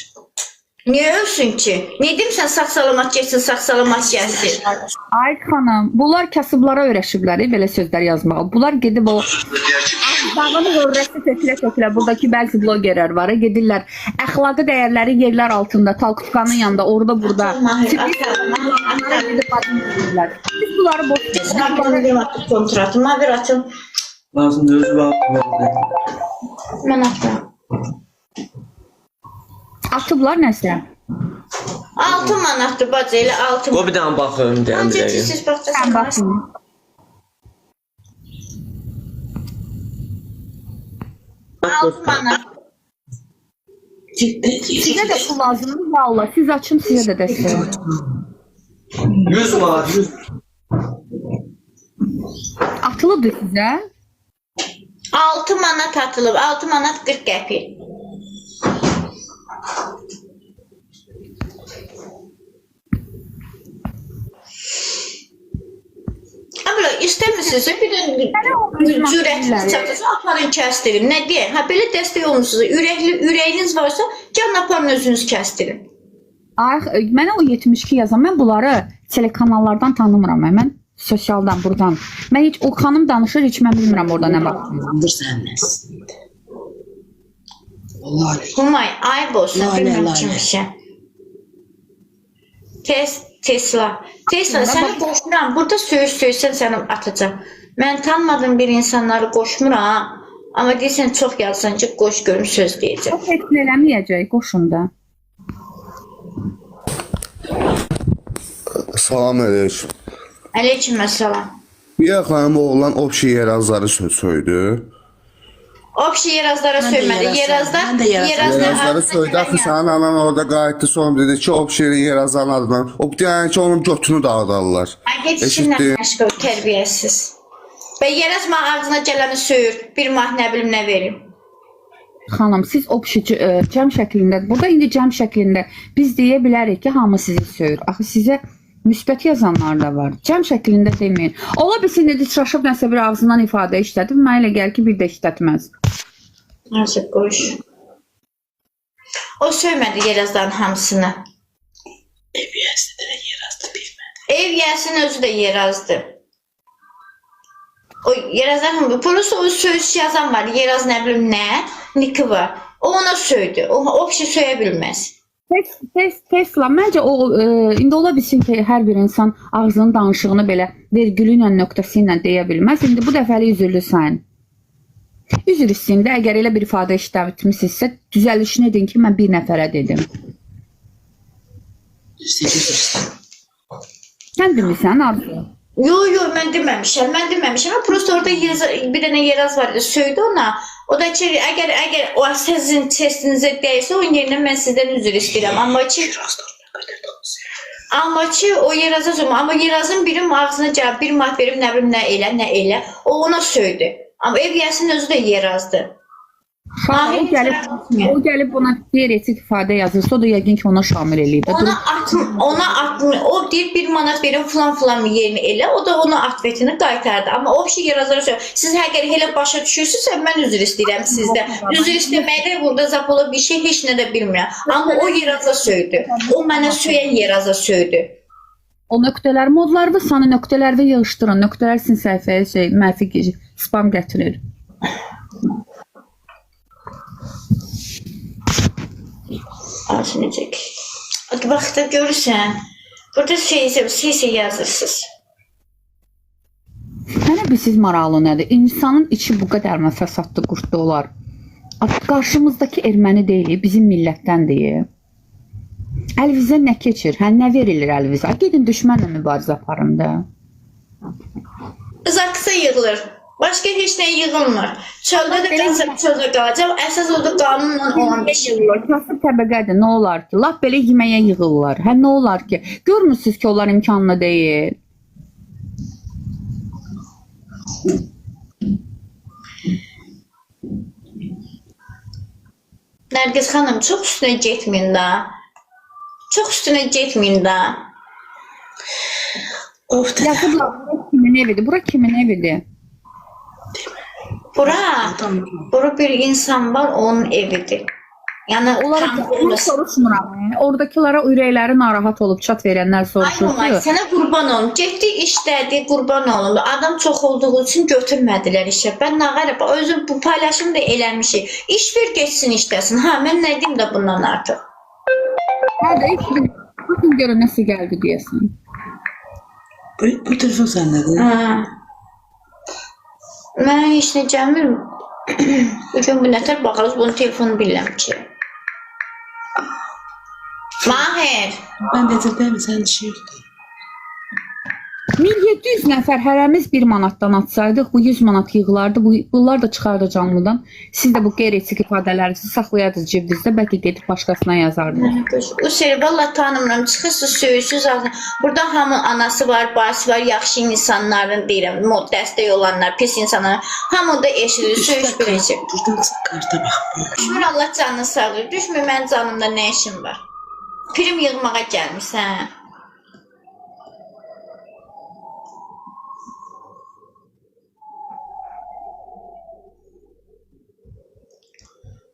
Niye ölsün ki? Ne diyeyim sen sağ salamat geçsin, sağ salamat gelsin. Ay xanım, bunlar kasıblara öyrəşiblər, belə sözlər yazmağa. Bunlar gedib o dağın hörrəsi tökülə-tökülə, buradakı bəzi blogerlər var, gedirlər, əxlaqi dəyərləri yerlər altında, Talkutkanın yanında, orada, burada. Biz bunları boş Mahir kontratı, Mahir atın. Lazım deyil, Mən atım. atıblar nəsə. 6 manatdır bacı, elə 6 O bir dənə baxıyorum deyəm Ancaq deyəm. siz Sən baxacaqsınız. baxın. Altı manat. Sizə də pul lazımdır, valla. Siz açın, sizə də dəstək. 100 manat, 100. Atılıdır sizə. 6 manat atılıb, 6 manat 40 qəpik. Abla, istəmirsiniz, bir də cürətiniz çatırsa, aparın kəstirin. Nə deyək? Ha, belə dəstək olmuşsunuz, ürəyiniz varsa, gəlin aparın özünüz kəstirin. Ay, mənə o 72 yazan, mən bunları telekanallardan tanımıram, mən sosialdan, buradan. Mən heç, o xanım danışır, heç mən bilmirəm orada nə baxır. Humay, ayıb olsun, bilməm kimsə. Tesla, səni qoşmuram, burada söyürsən səni atacaq. Mən tanımadığım bir insanları qoşmuram, amma deyirsən çox yazsan ki, qoş görüm söz deyəcək. O heç eləməyəcək, qoşun da. Salam aleyküm. Aleyküm əssalam. Bir xanım oğlan obşi yerazları söydü. Obşi yerazlara söymədi. Yerazları söydü. Axı sənin anan orada qayıtdı, sonra dedi ki, obşi yerazların adından. O deyən ki, onun götünü dağıdarlar. Get işinlə məşğul, tərbiyəsiz. Və yerazma ağzına gələni söyür, bir mah nə bilim nə verim. Xanım, siz obşici cəm şəklində, burada indi cəm şəklində biz deyə bilərik ki, hamı sizi söyür. Axı sizə müsbət yazanlar da var. Cəm şəklində deməyin. Ola bilsin, dedi, çaşıb nəsə bir ağzından ifadə işlədib, mənə elə gəlir ki, bir də işlətməz. Nasıl qoş. O söymədi yerazların hamısını. Ev yəsidir, yerazdı bilmədi. Ev yəsin özü də yerazdı. O yerazların, burası o söz yazan var, yeraz nə bilim nə, niki var. O ona söydü, o kişi söyə bilməz. Tesla, məncə o, indi ola bilsin ki, hər bir insan ağzının danışığını belə vergülü ilə, nöqtəsi ilə deyə bilməz. İndi bu dəfəli üzürlü sən. Üzr istəyində, əgər elə bir ifadə işlətmisinizsə, düzəlişini edin ki, mən bir nəfərə dedim. Sən demirsən, Arzu? Yo, mən deməmişəm. Ama prosto orada bir dənə yeraz var idi, söydü ona. O da ki, əgər o sizin testinizə dəysə, onun yerinə mən sizdən üzr istəyirəm. Amma ki, o yeraza söyləm. Amma yerazın birim ağzına cavab, bir mat verim, nə bilim, nə elə. O ona söydü. Amma ev yəsinin özü də yerazdı. O gəlib ona bir etik ifadə yazırsa, o da yəqin ki, ona şamil eləyib. Ona atmır. O deyir, bir manat verin falan yerini elə. O da ona atvetini qaytardı. Amma o şey yerazlara söylüyor. Siz əgər elə başa düşürsünüzsə, mən üzr istəyirəm sizdə. Üzr istəməkdə burada zap ola bir şey heç nə də bilmirəm. Amma o yeraza söydü. O mənə söyən yeraza söydü. O nöqtələr modlardır, sana nöqtələrdə yığışdırın. Nöqtələr sizin səhifəyə mənfi spam gətirir. Necək? Bax da görürsən, burada şey yazırsınız. Mənə bilsiz maraqlı nədir? İnsanın içi bu qədər fəsadlı, qurtlu olar. Qarşımızdakı erməni deyil, bizim millətdən deyil. Əlvizə nə keçir? Nə verilir əlvizə? Gedin düşmənlə mübarizə aparın da. Zaksa yığılır. Başqa heç nə yığılmır. Çöldə də qalsam çöldə qalacaq. Əsas orada qanunla olan bir şey olur. Kasıb təbəqədir, nə olar ki? Laf belə yeməyə yığılırlar. Nə olar ki? Görmürsünüz ki, onlar imkanlı deyil. Nərgiz xanım, çox üstünə getməyin də. Çox üstünə getməyin də. Yazıblar, bura kimin evidir? Bura kimin evidir? Bura bir insan var, onun evidir. Yəni Onlara tam mən olmasın. soruşmuram. Oradakılara ürəkləri narahat olub çat verənlər Ay soruşur Umay, ki, sənə qurban olum. Getdi işlədi, qurban olum. Adam çox olduğu üçün götürmədilər işə. Ben nə qəribə, özüm bu paylaşımı da eləmişik. İş ver getsin işləsin. Ha, mən nə deyim də bundan artıq. hə də bakın görün nəsə gəldi deyəsən. Bu telefon səndədir. Ha. Mən heç nə gəlmir. Bugün bu nətər baxırız, bunun telefonu bilirəm ki. Mahir. Mən dedim deyim, sənin işi yoxdur. 1700 nəfər hərəmiz 1 manatdan atsaydıq, bu 100 manat yığılardı. Bunlar da çıxardı canlıdan. Siz də bu qeyri-etik ifadələrinizi saxlayardınız cibinizdə, bəlkə gedib başqasına yazardınız. O seri valla tanımıram. Çıxırsınız, söyürsünüz. Burada hamı anası var, babası var, yaxşı insanların deyirəm, dəstək olanlar, pis insanlar. Hamı da eşidir, söyüş biləcək. Buradan karta bax. Düşmür Allah canını sağlayır. Düşmür mənim canımda nə işim var? Prim yığmağa gəlmişsən.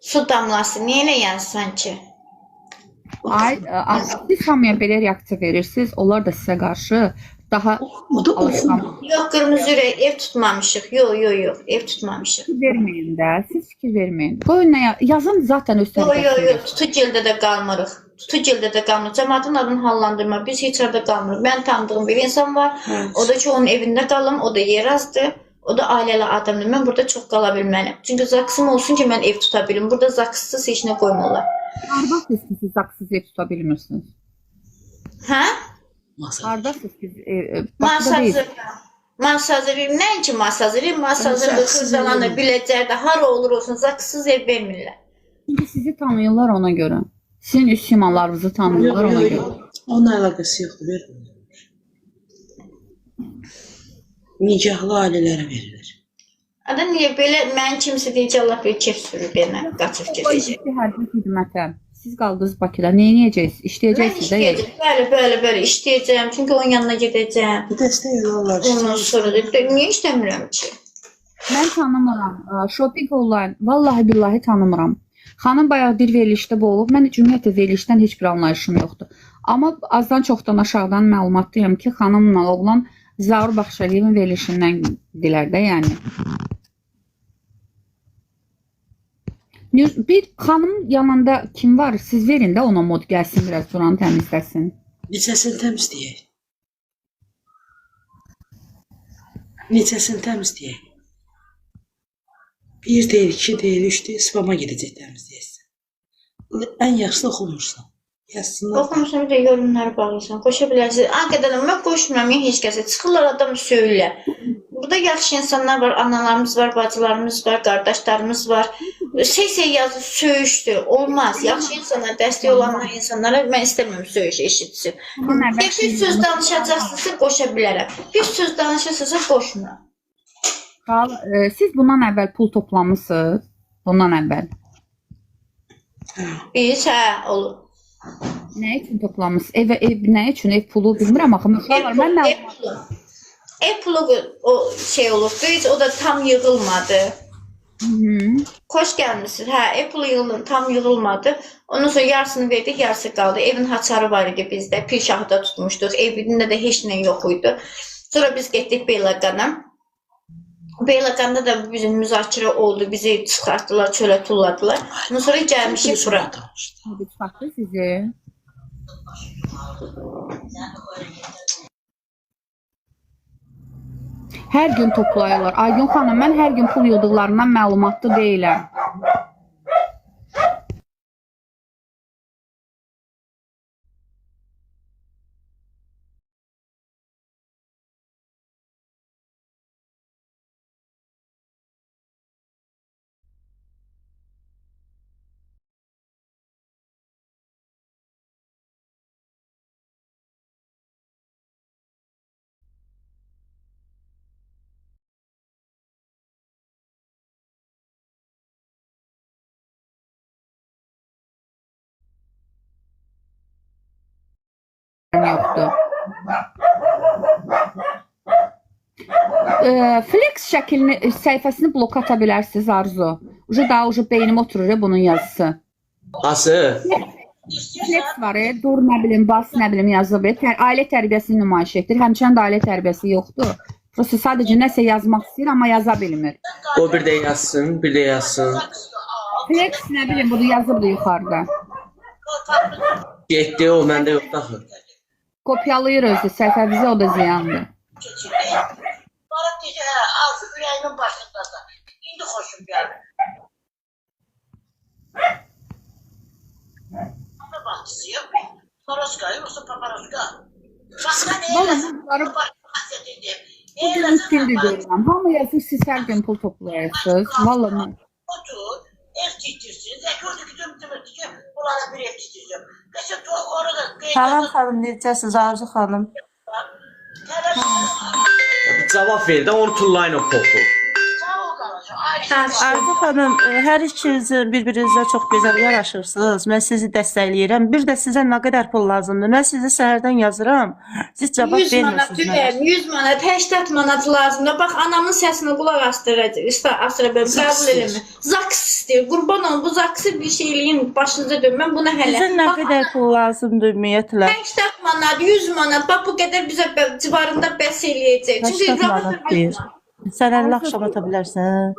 Su damlası, niyə elə yansan ki? Ay, siz hamıya belə reaksiya verirsiniz, onlar da sizə qarşı daha alışqan. Yox, qırmızı ürək, ev tutmamışıq. Yox, ev tutmamışıq. Fikir verməyin də, siz fikir verməyin. Qoyun nə yazın zaten öz tərəfəsində. Yox, tutucildə də qalmırıq. Tutucildə də qalmırıq. Cəmaatın adını hallandırma. Biz heç yerdə qalmırıq. Mən tanıdığım bir insan var. O da ki, onun evində qalım. O da yer azdır. O da ailəli adamdır. Mən burada çox qala bilməliyim. Çünki zaksım olsun ki, mən ev tuta bilim. Burada zakssız heç nə qoymurlar. Hardasınız ki, siz zaksız ev tuta bilmirsiniz? Hə? Hardasınız ki, Masazır, nəinki masazır, masazır, xırdalanır, biləcəkdə, hara olur olsun, zakssız ev vermirlər. Çünki sizi tanıyırlar ona görə. Sizin üst simalarınızı tanıyırlar ona görə. Onun əlaqəsi yoxdur, vermir. Nicahlı ailələrə verilir. Ada niyə belə, mən kimsə deyəcək, Allah bir kef sürür benə, qaçıb gedəcək. Hərbi xidmətə. Siz qaldınız Bakıda. Nə edəcəksiniz? İşləyəcəksiniz də yəni. Bəli, işləyəcəm. Çünki onun yanına gedəcəm. Bu dəstək olarlar. Ondan sonra da niyə işləmirəm ki? Mən tanımıram. Shopping online. Vallahi billahi tanımıram. Xanım bayaq bir verilişdə bu olub. Mən ümumiyyətlə verilişdən heç bir anlayışım yoxdur. Amma azdan çoxdan aşağıdan məlumatlıyam ki, xanımla oğlan Zaur Baxşəliyevin verilişindən dilər də yəni. Bir xanım yanında kim var? Siz verin də ona mod gəlsin, biraz buranı təmizləsin. Neçəsini təmizləyək? Neçəsini təmizləyək? 1 deyil, 2 deyil, 3 deyil, spama gedəcək təmizləyəsən. Ən yaxşısı oxumursan. Yazsınlar. Oxumursan bir də yorumları bağlayırsan, qoşa bilərsiniz. Hakikaten mən qoşmuram, heç kəsə. Çıxırlar adam söylə. Burada yaxşı insanlar var, analarımız var, bacılarımız var, qardaşlarımız var. Şey yazır, söyüşdür, olmaz. Yaxşı insanlar, dəstək olanlar insanlara mən istəmirəm söyüş eşitsin. Bir söz danışacaqsınızsa qoşa bilərəm. Bir söz danışırsınızsa qoşmuram. Siz bundan əvvəl pul toplamısınız? Bundan əvvəl? Biz, olur. Nə üçün toplamısınız? Nə üçün ev pulu bilmirəm axı. Ev pulu o şey olubdu, heç o da tam yığılmadı. Xoş gəlmişsiniz. Hə, ev pulu yığılmadı, tam yığılmadı. Ondan sonra yarısını verdik, yarısı qaldı. Evin haçarı var idi bizdə, Pirşahıda tutmuşduq. Evində də heç nə yox idi. Sonra biz getdik Beyləqana. Beyləqanda da bizim müzakirə oldu, bizi çıxartdılar, çölə tulladılar. Ondan sonra gəlmişik bura. Çıxartdı sizi. Hər gün toplayırlar. Aygün xanım, mən hər gün pul yığdıqlarından məlumatlı deyiləm. Yoxdur. Flex şəklini, səhifəsini blok ata bilərsiniz Arzu. Daha beynim oturur bunun yazısı. Hası? Flex var, dur nə bilim, bas nə bilim yazıb, ailə tərbiyəsini nümayiş etdir. Həmçinin də ailə tərbiyəsi yoxdur. Prosta sadəcə nəsə yazmaq istəyir, amma yaza bilmir. O bir də yazsın, bir də yazsın. Flex nə bilim, bunu yazıbdı yuxarıda. Getdi o, məndə yoxdur axı. Kopyalayır özü, səhvə bizə o da ziyandır. Sonra deyəcək, hə, az ürəyimin başındadır. İndi xoşum gəlir. Ana bahçısı yok mu? Poroska yoksa paparoska. Başka ne eylesin? Bu gün üstündür görürəm. Hamı yazır, siz hər gün pul toplayırsınız. Vallahi mən. Otur, ev titirsiniz. Gördü ki, demirdi ki, bunlara bir ev titireceğim. Mesela orada... Salam xanım, necəsiniz Arzu xanım? Cavab ver də, onu tullayın o popu. Arzu xanım, hər ikiniz bir-birinizə çox gözəl yaraşırsınız. Mən sizi dəstəkləyirəm. Bir də sizə nə qədər pul lazımdır? Mən sizi səhərdən yazıram. Siz cavab 100 manat vermirsiniz. tüpəyim, 100 manat, 80 manat lazımdır. Bax, anamın səsini qulaq astıra bölüm, qəbul eləmir. Zaks istəyir, qurban olun, bu zaksı bir şey eləyin, başınıza dönün. Mən buna hələ... Sizə nə qədər pul lazımdır ümumiyyətlə? 80 manat, 100 manat, bax bu qədər bizə civarında bəs eləyəcək. 80 manat deyir. Sən 50 axşam ata bilərsən.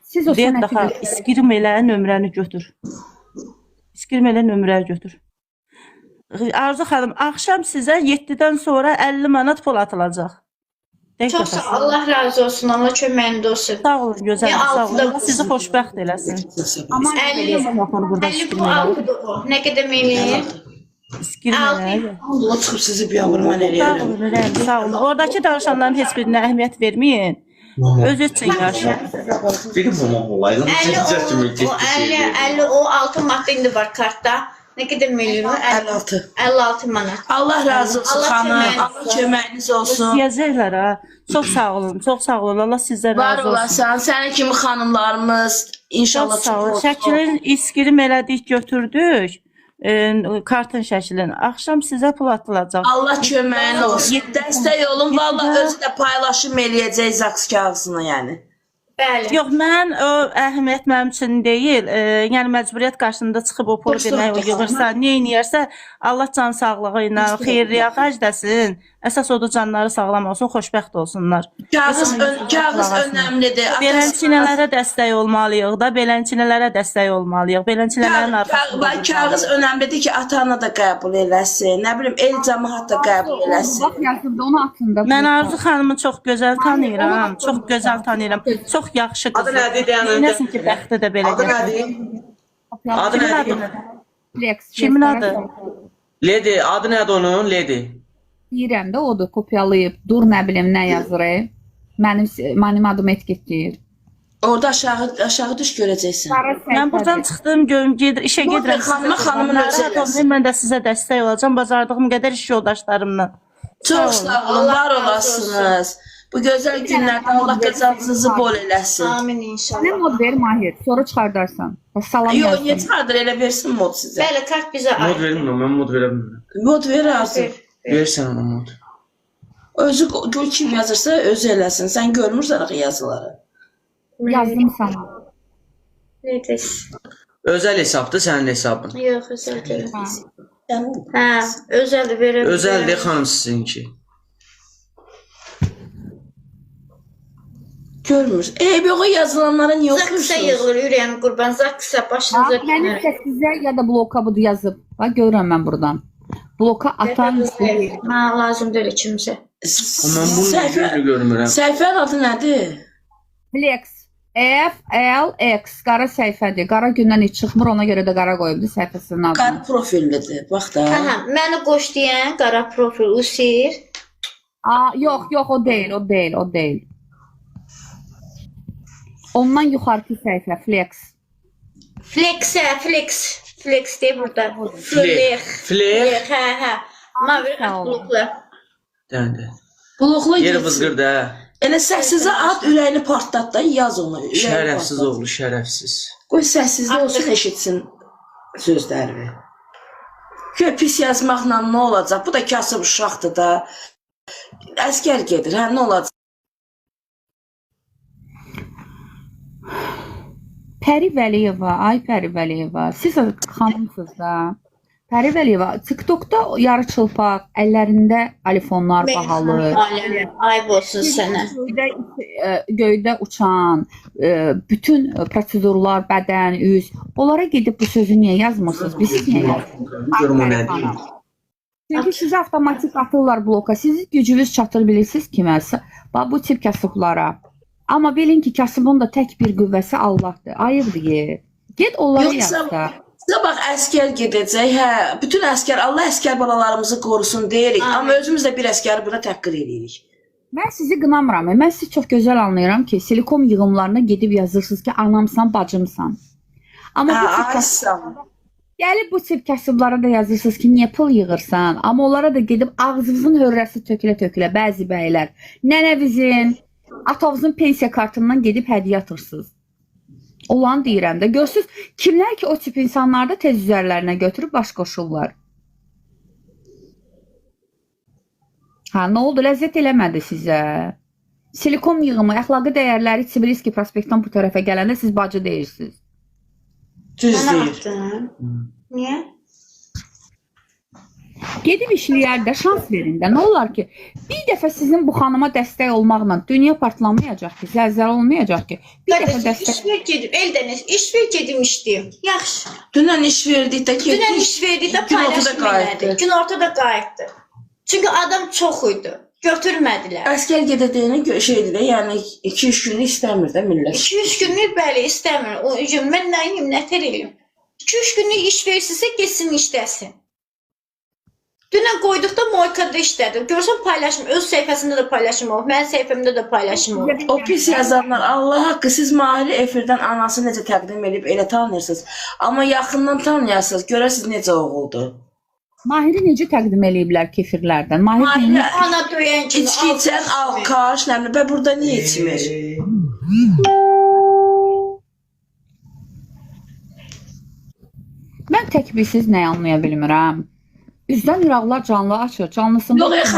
Siz o Deyət sənəti daha, iskirim elə nömrəni götür. İskirim elə nömrəni götür. Arzu xanım, axşam sizə 7-dən sonra 50 manat pul atılacaq. Çox sağ ol, Allah razı olsun, Allah köməyində olsun. Sağ olun, gözəl, sağ olun. Allah sizi xoşbəxt eləsin. Amma 50 bu altıdır o. Nə qədər eləyir? İskirim elə. Allah çıxıb sizi bir yavrum mən Sağ eləyərəm. olun, Rəhim, sağ olun. Oradakı danışanların heç birinə əhəmiyyət verməyin. Özü üçün yaşayın. Film olaydı. 50 o 6 manat indi var kartda. Nə qədər eləyir o? 56. 56 manat. Allah razı olsun Allah xanım. köməyiniz Allah köməyiniz olsun. Yazırlar ha. Çox sağ olun, çox sağ olun. Allah sizdən Var razı olsun. olasan, sənin kimi xanımlarımız Çox inşallah sağ olun. çox Şəklin iskirim elədik, götürdük. Kartın şəklini. Axşam sizə pul atılacaq. Allah köməyin olsun. Dəstək olun. Valla özü də paylaşım eləyəcək zaks kağızını yəni. Bəli. Yox, mən o əhəmiyyət mənim üçün deyil. Yəni məcburiyyət qarşısında çıxıb o pulu demək o yığırsa, nə edirsə, Allah can sağlığı ilə xeyirliyə xərcləsin. Əsas odur canları sağlam olsun, xoşbəxt olsunlar. Kağız önəmlidir. Beləncələrə dəstək olmalıyıq da, beləncələrə dəstək olmalıyıq. Beləncələrin arxasında. Kağız önəmlidir ki, ata-ana da qəbul eləsin. Nə bilim, el cəmaət də qəbul eləsin. Bax yazıldı, onu atın da. Mən Arzu xanımı çox gözəl tanıyıram. Çox gözəl tanıyıram. Çox yaxşı qızdır. Adı nədir deyəndə? Nəsin ki, bəxtə də belə Adı gəlir. nədir? Adı nədir? Flex. Kimin adı? Lady, adı nədir onun? Lady. Deyirəm də odur, kopyalayıb, dur nə bilim nə yazır. Mənim adım etiket deyir. Orada aşağı düş görəcəksən. Mən buradan çıxdım, işə gedirəm. Xanımın özü eləsin. Mən də sizə dəstək olacağam, bacardığım qədər iş yoldaşlarımla. Çox sağ olun, var olasınız. Bu gözəl günlərdə Allah qazançınızı bol eləsin. Amin inşallah. Nə mod ver Mahir, sonra çıxardarsan. Salam Yox, yazsın. niyə çıxardır, elə versin mod sizə. Bəli, kart bizə Mod ait. vermirəm, mən mod verə bilmirəm. Mod ver artıq. Versən ona mod. Özü gör kim yazırsa özü eləsin. Sən görmürsən axı yazıları. Yazdım sana. Nedir? Özəl hesabdır sənin hesabın. Yox, özəl deyil. Yəni Hə, özəl verəm. Özəldir xanım sizinki. görmür. Yox, yazılanlara niyə Zaksa oxuyursunuz? yığılır, ürəyim qurban. Zaksa başınıza Mənim səsizə ya da bloka budur yazıb. Bax görürəm mən buradan. Bloka atan istəyir. Mənə lazım deyil kimsə. Mən bunun yüzünü görmürəm. Səhifənin adı nədir? Flex. FLX. Qara səhifədir. Qara gündən heç çıxmır, ona görə də qara qoyubdu səhifəsinin adını. Qara profillidir. Bax da. Hə, məni qoş deyən qara profil Usir. Yox, o deyil, o deyil. Ondan yuxarıki səhifə Flex. Flex deyir burada. Flex. Hə. Mavi bloklu. Dəndə. Blokla Yeri vızqır da. Elə səssizə at, ürəyini partlat da, yaz onu. Şərəfsiz oğlu, şərəfsiz. Qoy səssizdə olsun, eşitsin sözlərimi. Gör, pis yazmaqla nə olacaq? Bu da kasıb uşaqdır da. Əskər gedir, hə, nə olacaq? Pəri Vəliyeva, ay Pəri Vəliyeva, siz xanımsınız da. Pəri Vəliyeva, TikTokda yarı çılpaq, əllərində iPhone'lar bahalı. Ayıb olsun sənə. Göydə uçan, bütün prosedurlar, bədən, üz, onlara gedib bu sözü niyə yazmırsınız? Biz niyə yazmırsınız? Görüm o nədir? Çünki sizi avtomatik atırlar bloka, sizin gücünüz çatır bilirsiniz kiməsə, bu tip kasıblara. Amma bilin ki, kasıbın da tək bir qüvvəsi Allahdır, ayıbdır. Get onları yazda. Sabah əskər gedəcək, hə, bütün əskər, Allah əskər balalarımızı qorusun deyirik, amma özümüz də bir əskəri buna təhqir edirik. Mən sizi qınamıram, mən sizi çox gözəl anlayıram ki, Silikom yığımlarına gedib yazırsınız ki, anamsan, bacımsan. Amma gəlib bu tip kasıblara da yazırsınız ki, niyə pul yığırsan, amma onlara da gedib ağzınızın hörrəsi tökülə-tökülə, bəzi bəylər, nənəvizin, atovuzun pensiya kartından gedib hədiyyə atırsınız. Olan deyirəm də, görsünüz, kimlər ki o tip insanlarda tez üzərlərinə götürüb baş qoşurlar. Ha, nə oldu, ləzzət eləmədi sizə? Silikom yığımı, əxlaqi dəyərləri Tbilisi prospektdən bu tərəfə gələndə siz bacı deyirsiniz. Düz deyir. Niyə? Gedib işləyər də, şans verin də. Nə olar ki, bir dəfə sizin bu xanıma dəstək olmaqla dünya partlamayacaq ki, zəlzələ olmayacaq ki. Bir dəfə dəstək... İş ver gedim, Eldəniz, iş ver gedim işləyim. Yaxşı. Dünən iş verdikdə ki, Dünən iş verdikdə paylaşım elədi. Gün ortada qayıtdı. Çünki adam çox idi. Götürmədilər. Əskər gedədiyini şeydir də, yəni 2-3 günlük istəmir də millət. 2-3 günlük bəli istəmir. O üçün mən nəyim, nətər eləyim? 2-3 günlük iş versinsə, getsin işləsin. Dünən qoyduqda Moykada işlədim. Görsən paylaşım, öz səhifəsində də paylaşım olub, mənim səhifəmdə də paylaşım olub. O pis yazanlar, Allah haqqı, siz Mahiri efirdən anası necə təqdim edib elə tanıyırsınız. Amma yaxından tanıyasınız, görəsiniz necə oğuldur. Mahiri necə təqdim eləyiblər kefirlərdən? Mahiri ana döyən kimi. İçki içən alkaş, nəmli, bə burada niyə içmir? Mən tək bilsiz nəyi anlaya bilmirəm. Üzdən İraqlar canlı açır, canlısında... Yox,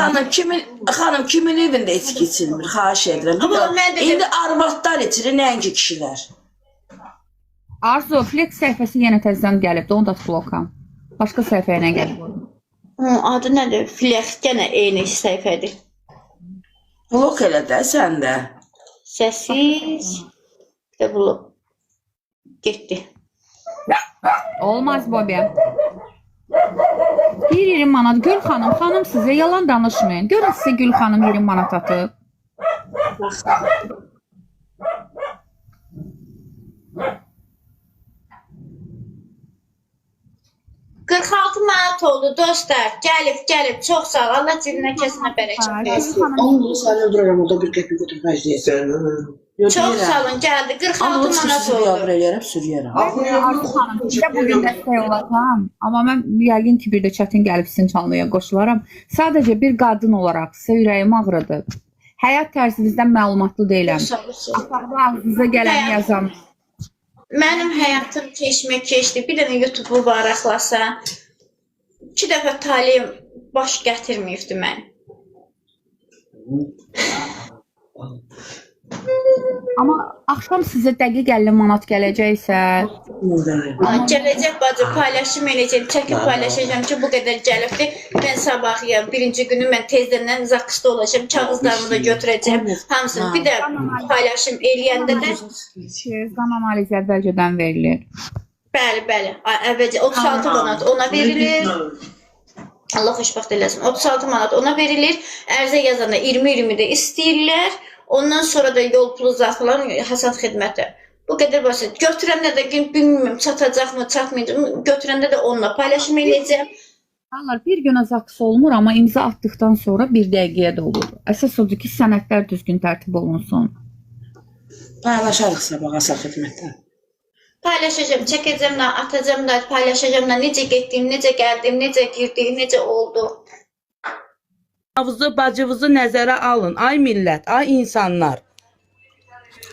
xanım, kimin evində içki içilmir, xahiş edirəm. İndi arvadlar içirir, nəinki kişilər. Arzu, Flex səhifəsi yenə təzdən gəlibdir, onu da blokam. Başqa səhifəyə nə gəlib? Adı nədir? Flex, yenə eyni səhifədir. Blok elə də, sən də. Səsiz... Bir də blok. Getdi. Olmaz, Bobby. 1-20 manat. Gül xanım, xanım sizə yalan danışmayın. Görün sizə Gül xanım 20 manat atıb. 46 manat oldu dostlar. Gəlib. Çox sağ ol. Allah cibinə kəsinə bərəkət versin. Onu sən öldürərəm, orada bir qəpik götürmək deyəsən. Çox sağ olun, gəldi. 46 manat oldu. Sürüyərəm. Arzu xanım, sizə bugün dəstək olacağam. Amma mən yəqin ki, bir də çətin gəlib sizin canlıya qoşularam. Sadəcə bir qadın olaraq sizə ürəyim ağrıdı. Həyat tərzinizdən məlumatlı deyiləm. Aşağıda ağzınıza gələni yazam. Mənim həyatım keçdi. Bir dənə YouTube-u varaqlasa, 2 dəfə taliyim baş gətirməyibdi mən. Amma axşam sizə dəqiq 50 manat gələcəksə... Gələcək bacı, paylaşım eləyəcəm, çəkib paylaşacağım ki, bu qədər gəlibdir. Mən sabah, birinci günü mən tezdən zakısda olacağım, kağızlarımı da götürəcəm, hamısını. Bir də paylaşım eləyəndə də... Qan analizi əvvəlcədən verilir. Bəli, əvvəlcə 36 manat ona verilir. Allah xoşbəxt eləsin, 36 manat ona verilir. Ərzə yazanda 20-20 də istəyirlər. Ondan sonra da yol pulu zatılan hasat xidməti. Bu qədər basit. Götürəndə də bilmirəm, çatacaqmı, çatmayacaq. Götürəndə də onunla paylaşım eləyəcəm. Bir günə zakısı olmur, amma imza atdıqdan sonra bir dəqiqəyə də olur. Əsas odur ki, sənədlər düzgün tərtib olunsun. Paylaşarıq sabah hasat xidmətdən. Paylaşacağım, çəkəcəm də, atacağım da, paylaşacağım da, necə getdim, necə gəldim, necə girdim, necə oldu. Bacınızı nəzərə alın, ay millət, ay insanlar.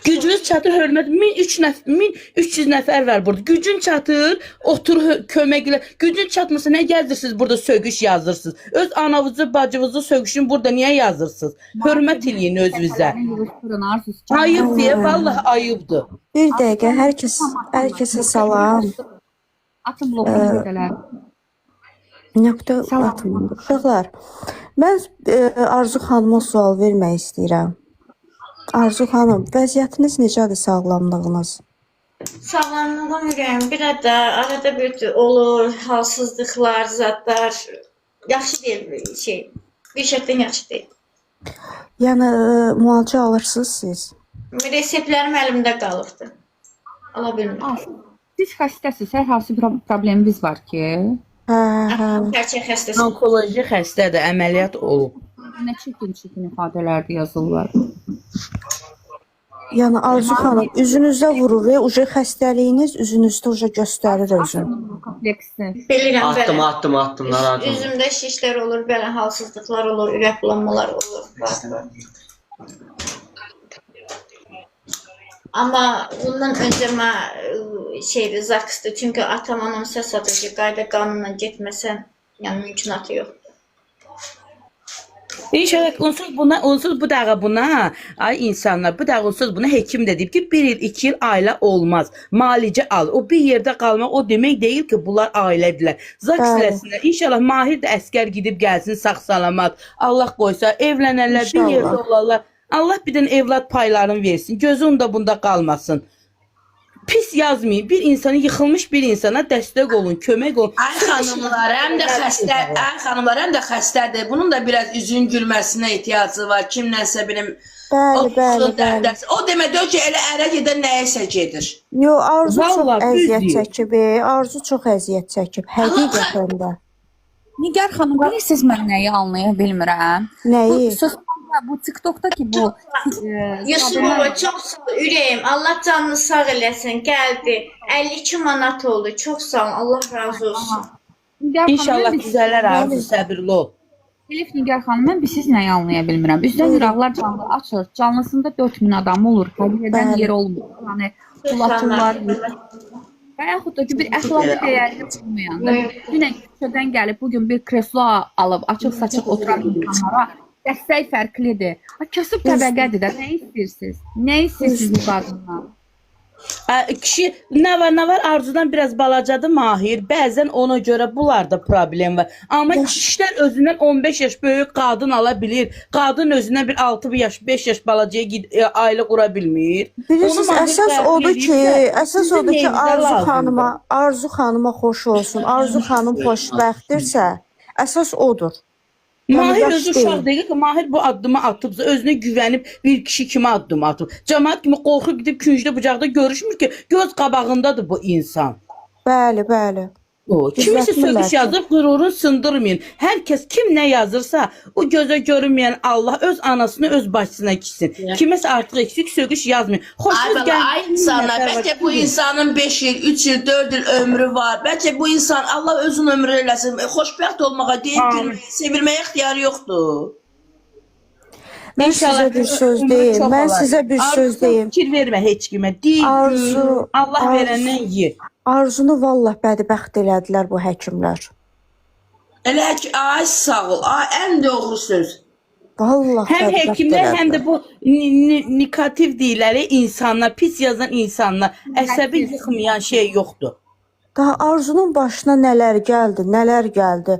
Gücünüz çatır hörmət 1300 nəfər var burada. Gücün çatır, otur köməklə. Gücün çatmırsa nə gəzirsiniz burada sögüş yazırsınız? Öz anavızı, bacınızı sögüşün burada niyə yazırsınız? Hörmət eləyin özünüzə. Ayıb deyə vallahi ayıbdır. Bir dəqiqə hər kəsə salam. Atın bloğunu gedələr. Nöqtə atılmadı. Uşaqlar, mən Arzu xanıma sual vermək istəyirəm. Arzu xanım, vəziyyətiniz necədir, sağlamlığınız? Sağlamlığım ürəyim bir də arada bir olur, halsızlıqlar, zadlar. Yaxşı deyil bir şəkildən yaxşı deyil. Yəni, müalicə alırsınız siz? Reseptlərim əlimdə qalıbdır. Ala bilmirəm. Siz xəstəsiz, hər hansı bir probleminiz var ki? Gerçək xəstəsi. Onkoloji xəstədir, əməliyyat olub. Nə çəkin ifadələrdə yazırlar. Yəni Arzu xanım, üzünüzdə vurur, uca xəstəliyiniz üzünüzdə uca göstərir özünü. Bilirəm, Attım, belə. narahat olma. Üzümdə şişlər olur, belə halsızlıqlar olur, ürək bulanmalar olur. Amma bundan öncə mən zakistdir. Çünki atam anam səs atır, qayda qanunla getməsən, yəni mümkünatı yoxdur. İnşallah onsuz bu dağa buna, ay insanlar, bu dağa onsuz buna hekim də deyib ki, 1 il, 2 il ailə olmaz. Malicə al. O bir yerdə qalmaq o demək deyil ki, bunlar ailədirlər. Zak siləsinlər. İnşallah Mahir də əskər gidib gəlsin sağ salamat. Allah qoysa, evlənərlər, bir yerdə olarlar. Allah bir dənə evlad paylarını versin. Gözü onda bunda qalmasın. Pis yazmayın. Bir insanı yıxılmış bir insana dəstək olun, kömək olun. Ay xanımlar, həm də xəstədir. Bunun da biraz üzün gülməsinə ehtiyacı var. Kimlənsə bilim. Bəli. O demək ki, elə ərə gedən nəyəsə gedir. Yo, Arzu çox əziyyət çəkib. Arzu çox əziyyət çəkib. Həqiqətən də. Nigar xanım, bilirsiniz mən nəyi anlaya bilmirəm? Nəyi? Bu TikTok'dakı bu Yusuf baba çox sağ ol ürəyim. Allah canını sağ eləsin. Gəldi. 52 manat oldu. Çox sağ ol. Allah razı olsun. İnşallah düzələr Arzu, səbirli ol. Elif Nigar xanım, mən siz nəyi anlaya bilmirəm. Üzdən ıraqlar canlı açır. Canlısında 4000 adam olur. Həqiqətən yer olmur. Yəni pul və yaxud da ki, bir əxlaqlı dəyərli olmayan. Dünən küçədən gəlib, bugün bir kreslo alıb, açıq-saçıq oturan insanlara dəstək fərqlidir. Kasıb təbəqədir də. Nə istəyirsiniz? Nə istəyirsiniz bu qadından? Kişi, nə var? Arzudan biraz balacadır Mahir. Bəzən ona görə bunlarda problem var. Amma kişilər özündən 15 yaş böyük qadın ala bilir. Qadın özündən bir 6 yaş, 5 yaş balacaya ailə qura bilmir. Bilirsiniz, əsas odur ki, Arzu xanıma xoş olsun. Arzu xanım xoşbəxtdirsə, əsas odur. Mahir özü uşaq deyil ki, Mahir bu addımı atıbsa, özünə güvənib bir kişi kimi addım atıb. Cəmaət kimi qorxub gidib küncdə bucaqda görüşmür ki, göz qabağındadır bu insan. Bəli. Kimisi sögüş yazıb, qürurunu sındırmayın. Hər kəs kim nə yazırsa, o gözə görünməyən Allah öz anasını öz başçısına gitsin. Kiməsə artıq eksik sögüş yazmayın. Ay insanlar, bəlkə bu insanın 5 il, 3 il, 4 il ömrü var. Bəlkə bu insan, Allah özün ömrü eləsin. Xoşbəxt olmağa deyil, sevilməyə ixtiyarı yoxdur. Mən sizə bir söz deyim. Fikir vermə heç kimə. Deyil, Allah verəndən ye. Arzunu vallah bədbəxt elədilər bu həkimlər. Elə ki, ay sağ ol, ən doğru söz. Vallah həm həkimlər, həm də bu negativ deyirlər, insanlar, pis yazan insanlar, əsəbi yıxmayan şey yoxdur. Daha Arzunun başına nələr gəldi.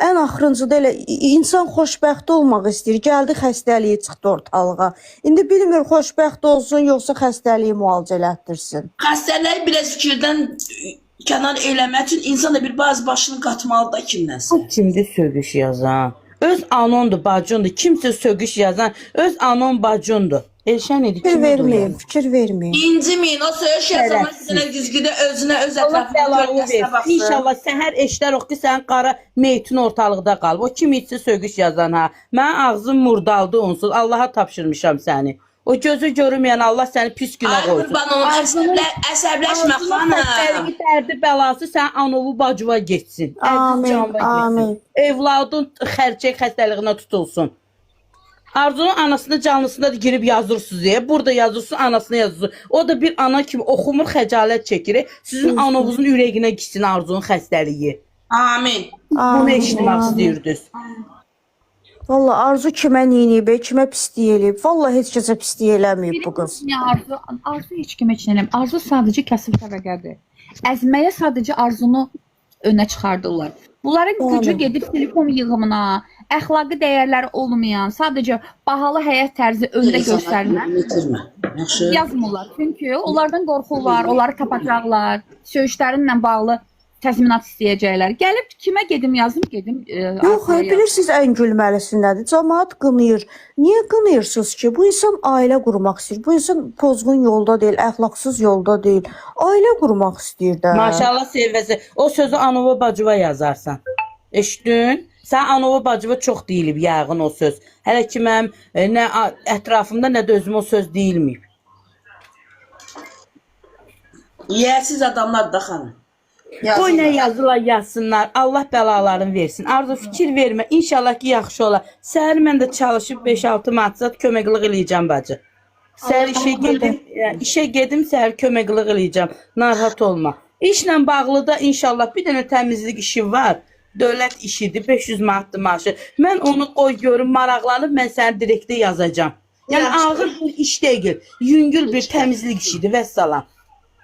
Ən axırıncıda elə insan xoşbəxt olmaq istəyir. Gəldi xəstəliyi çıxdı ortalığa. İndi bilmir xoşbəxt olsun, yoxsa xəstəliyi müalicə elətdirsin. Xəstəliyi biraz fikirdən kənar eləmək üçün insan da bir bazı başını qatmalı da kimdənsə. Kimdir sögüş yazan? Öz anondur, bacındır. Kimsə sögüş yazan öz anon bacındır. Elşən idi, fikir verməyin. İnciməyin, o sögüş yazanlar sizə güzgüdə özünə, öz ətrafına görməsinə baxsın. İnşallah səhər eşlər ox ki, sənin qara meytin ortalıqda qalıb. O kim içsə sögüş yazan ha. Mənim ağzım murdaldı onsuz. Allaha tapşırmışam səni. O gözü görünməyən Allah səni pis günə qoysun. Ay qurban olum, əsəbləşmə xanım. Dərdi bəlası sən anovu bacıva geçsin. Amin. Evladın xərçək xəstəliyinə tutulsun. Arzunun anasının canlısında da girib yazırsınız ya. Burada yazırsın, anasına yazırsın. O da bir ana kimi oxumur, xəcalət çəkir. Sizin anavuzun ürəyinə gitsin Arzunun xəstəliyi. Amin. Bunu eşitmək istəyirdiniz. Valla Arzu kimə neyiniyib, kimə pislik eləyib. Valla heç kəsə pislik eləməyib bu qız. Arzu heç kimə heç eləmir. Arzu sadəcə kasıb təbəqədir. Əzməyə sadəcə Arzunu önə çıxardırlar. Bunların gücü gedib telefon yığımına, əxlaqi dəyərləri olmayan, sadəcə bahalı həyat tərzi öndə göstərilən yazmırlar. Çünki onlardan qorxurlar, onları tapacaqlar, söyüşlərinlə bağlı təzminat istəyəcəklər. Gəlib kimə gedim yazım, gedim. Yox, bilirsiniz ən gülməlisindən cəmaət qınıyır. Niyə qınıyırsınız ki? Bu insan ailə qurmaq istəyir. Bu insan pozğun yolda deyil, əxlaqsız yolda deyil. Ailə qurmaq istəyir də. Maşallah sevəsi. O sözü Anova Bacıva yazarsan. Eşitdin? Sən Anova Bacıva çox deyilib yəqin o söz. Hələ ki mənim nə ətrafımda, nə də özüm o söz deyilməyib. Yiyəsiz adamlar da xanım. Qoy nə yazılar yazsınlar. Allah bəlalarını versin. Arzu fikir vermə. İnşallah ki yaxşı olar. Səhər mən də çalışıb 5-6 manat köməklik eləyəcəm bacı. Səhər işə gedim, səhər köməklik eləyəcəm. Narahat olma. İşlə bağlı da inşallah bir dənə təmizlik işi var. Dövlət işidir. 500 manatdır maaşı. Mən onu qoy görüm, maraqlanıb mən səni direktə yazacağam. Yəni ağır bir iş deyil. Yüngül bir təmizlik işidir. Vəssalam.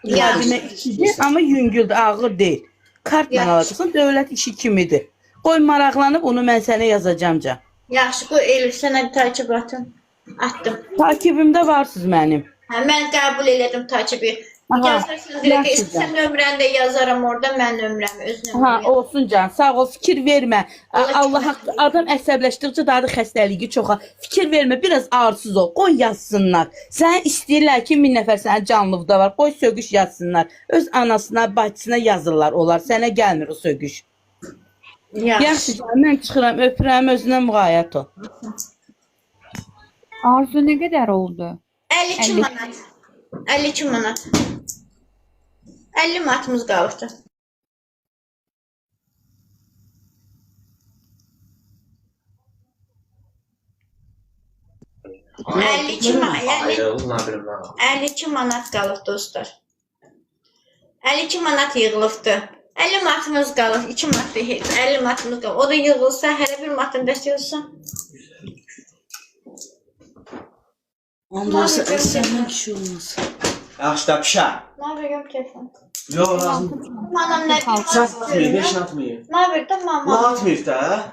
Yardımə işidir, amma yüngüldür, ağır deyil. Kartla alacaqsan, dövlət işi kimidir. Qoy maraqlanıb onu mən sənə yazacağam. Yaxşı, qoy Elif, sənə takibatım atdım. Takibimdə varsınız mənim. Hə, mən qəbul elədim takibi. Yazarsan direkt, sən nömrəni də yazaram orada, mən nömrəmi, öz nömrəmi. Ha, olsun can, sağ ol, fikir vermə. Allah haqqı, adam əsəbləşdikcə daha da xəstəliyi çoxa. Fikir vermə, biraz ağırsız ol, qoy yazsınlar. Sən istəyirlər ki, 1000 nəfər sənə canlıqda var, qoy sögüş yazsınlar. Öz anasına, bacısına yazırlar onlar, sənə gəlmir o sögüş. Yaxşı can, mən çıxıram, öpürəm, özünə müğayət ol. Arzu nə qədər oldu? 52 manat. 52 manat. 50 manatımız qalıbdı. Yəni 52 manat qalıb dostlar. 52 manat yığılıbdı. 50 manatımız qalıb, 2 manat deyil, 50 manatımız qalıb. O da yığılsa, hər bir manatın dəstəyirsə. Onda səndən kişi olmaz. Yaxşı da pişər. Nə verim telefon? Yox, lazım. Manam nə Satmıyor, 5 atmıyor. Nə verdim mama? Atmıyor da.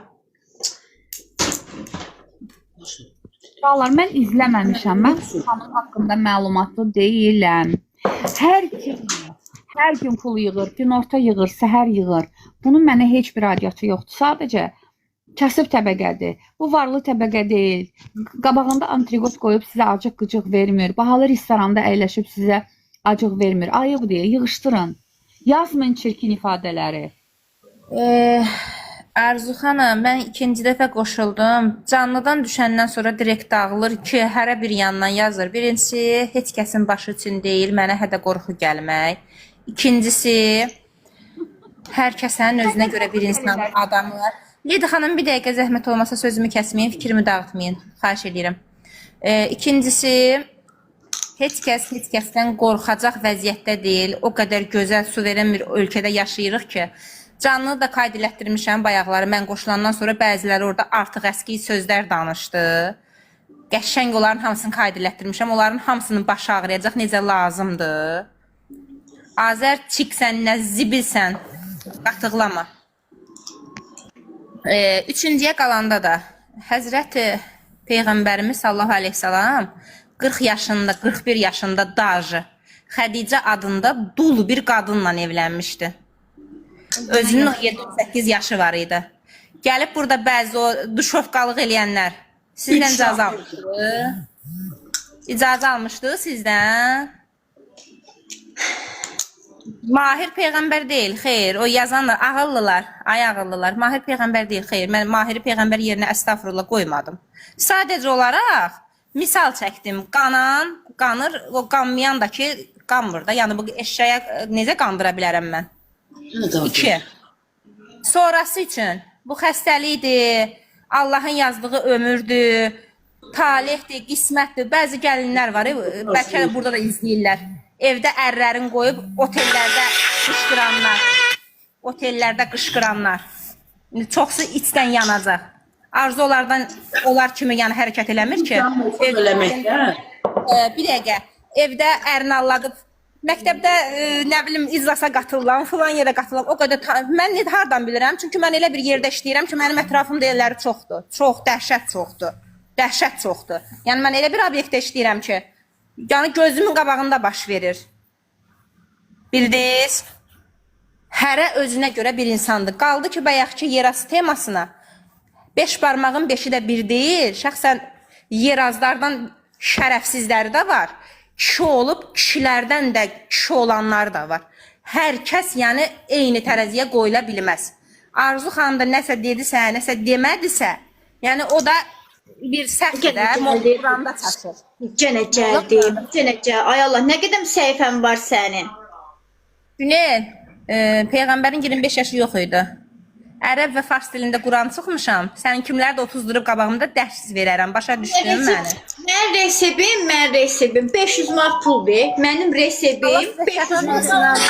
Uşaqlar, mən izləməmişəm. Mən Sultanın haqqında məlumatlı deyiləm. Hər gün pul yığır, günorta yığır, səhər yığır. Bunun mənə heç bir adiyyatı yoxdur. Sadəcə kasıb təbəqədir. Bu varlı təbəqə deyil. Qabağında antriqot qoyub sizə acıq qıcıq vermir. Bahalı restoranda əyləşib sizə acıq vermir. Ayıb deyə yığışdırın. Yazmayın çirkin ifadələri. Arzu xanım, mən ikinci dəfə qoşuldum. Canlıdan düşəndən sonra direkt dağılır ki, hərə bir yandan yazır. Birincisi, heç kəsin başı üçün deyil, mənə hədə qorxu gəlmək. İkincisi, hər kəsənin özünə görə bir insan adamı var. Leydi xanım, bir dəqiqə zəhmət olmasa sözümü kəsməyin, fikrimi dağıtmayın. Xahiş edirəm. İkincisi, heç kəsdən qorxacaq vəziyyətdə deyil. O qədər gözəl, suveren bir ölkədə yaşayırıq ki, canlı da qayd elətdirmişəm bayaqları. Mən qoşulandan sonra bəziləri orada artıq əski sözlər danışdı. Qəşəng onların hamısını qayd elətdirmişəm. Onların hamısının başı ağrıyacaq, necə lazımdır. Azər çiksən, nə zibilsən, qatıqlama. Üçüncüyə qalanda da Həzrəti Peyğəmbərimiz sallallahu aleyhi ve sellem 40 yaşında, 41 yaşında dajı Xədicə adında dul bir qadınla evlənmişdi. Özünün 7-8 yaşı var idi. Gəlib burada bəzi o duşovqalıq eləyənlər sizdən icazə almışdı. İcazə almışdı sizdən. Mahir Peyğəmbər deyil, xeyr. O yazanlar ağıllılar, ay ağıllılar. Mahir Peyğəmbər deyil, xeyr. Mən Mahir Peyğəmbər yerinə əstəğfurullah qoymadım. Sadəcə olaraq misal çəkdim. Qanır, o qanmayan da ki, qanmır da. Yəni bu eşşəyə necə qandıra bilərəm mən? 2. Sonrası üçün bu xəstəlikdir, Allahın yazdığı ömürdür. talihdir, qismətdir. Bəzi gəlinlər var, bəlkə də burada da izləyirlər. Evdə ərlərin qoyub otellərdə qışqıranlar. Otellərdə qışqıranlar. Çoxsu içdən yanacaq. Arzu onlar kimi yəni hərəkət eləmir ki. Bir dəqiqə, evdə ərini alladıb, məktəbdə nə bilim iclasa qatılıram, filan yerə qatılıram. O qədər mən hardan bilirəm? Çünki mən elə bir yerdə işləyirəm ki, mənim ətrafımda elləri çoxdur. Çox dəhşət çoxdur. Dəhşət çoxdur. Yəni mən elə bir obyektdə işləyirəm ki, yəni gözümün qabağında baş verir. Bildiniz? Hərə özünə görə bir insandır. Qaldı ki, bayaqki yerası temasına 5 barmağın 5-i də bir deyil. Şəxsən yerazlardan şərəfsizləri də var. Kişi olub, kişilərdən də kişi olanlar da var. Hər kəs yəni eyni tərəziyə qoyula bilməz. Arzu xanım da nəsə dedisə, nəsə demədisə, yəni o da bir səhvdir də, Moğranda çatır. Gənə gəldim. Ay Allah, nə qədər səhifən var sənin? Günel, Peyğəmbərin 25 yaşı yox idi. Ərəb və fars dilində Quran çıxmışam. Sənin kimlər də 30 durub qabağımda dərs verərəm. Başa düşdün məni? Mən resebim 500 manat puldur. Mənim resebim 500 manat.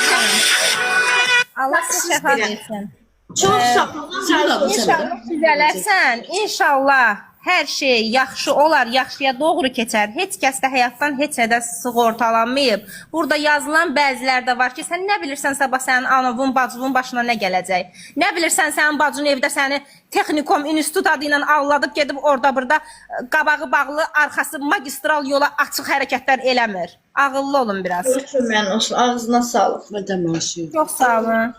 Allah sizə şəfa versin. Çox sağ ol. İnşallah düzələrsən. İnşallah hər şey yaxşı olar, yaxşıya doğru keçər. Heç kəs də həyatdan heç nədə sığortalanmayıb. Burada yazılan bəzilər də var ki, sən nə bilirsən sabah sənin anovun, bacının başına nə gələcək? Nə bilirsən sənin bacın evdə səni texnikum, institut adı ilə alladıb gedib orada-burada qabağı bağlı, arxası magistral yola açıq hərəkətlər eləmir. Ağıllı olun biraz. Mən olsun, ağzına sağlıq. Çox sağ olun.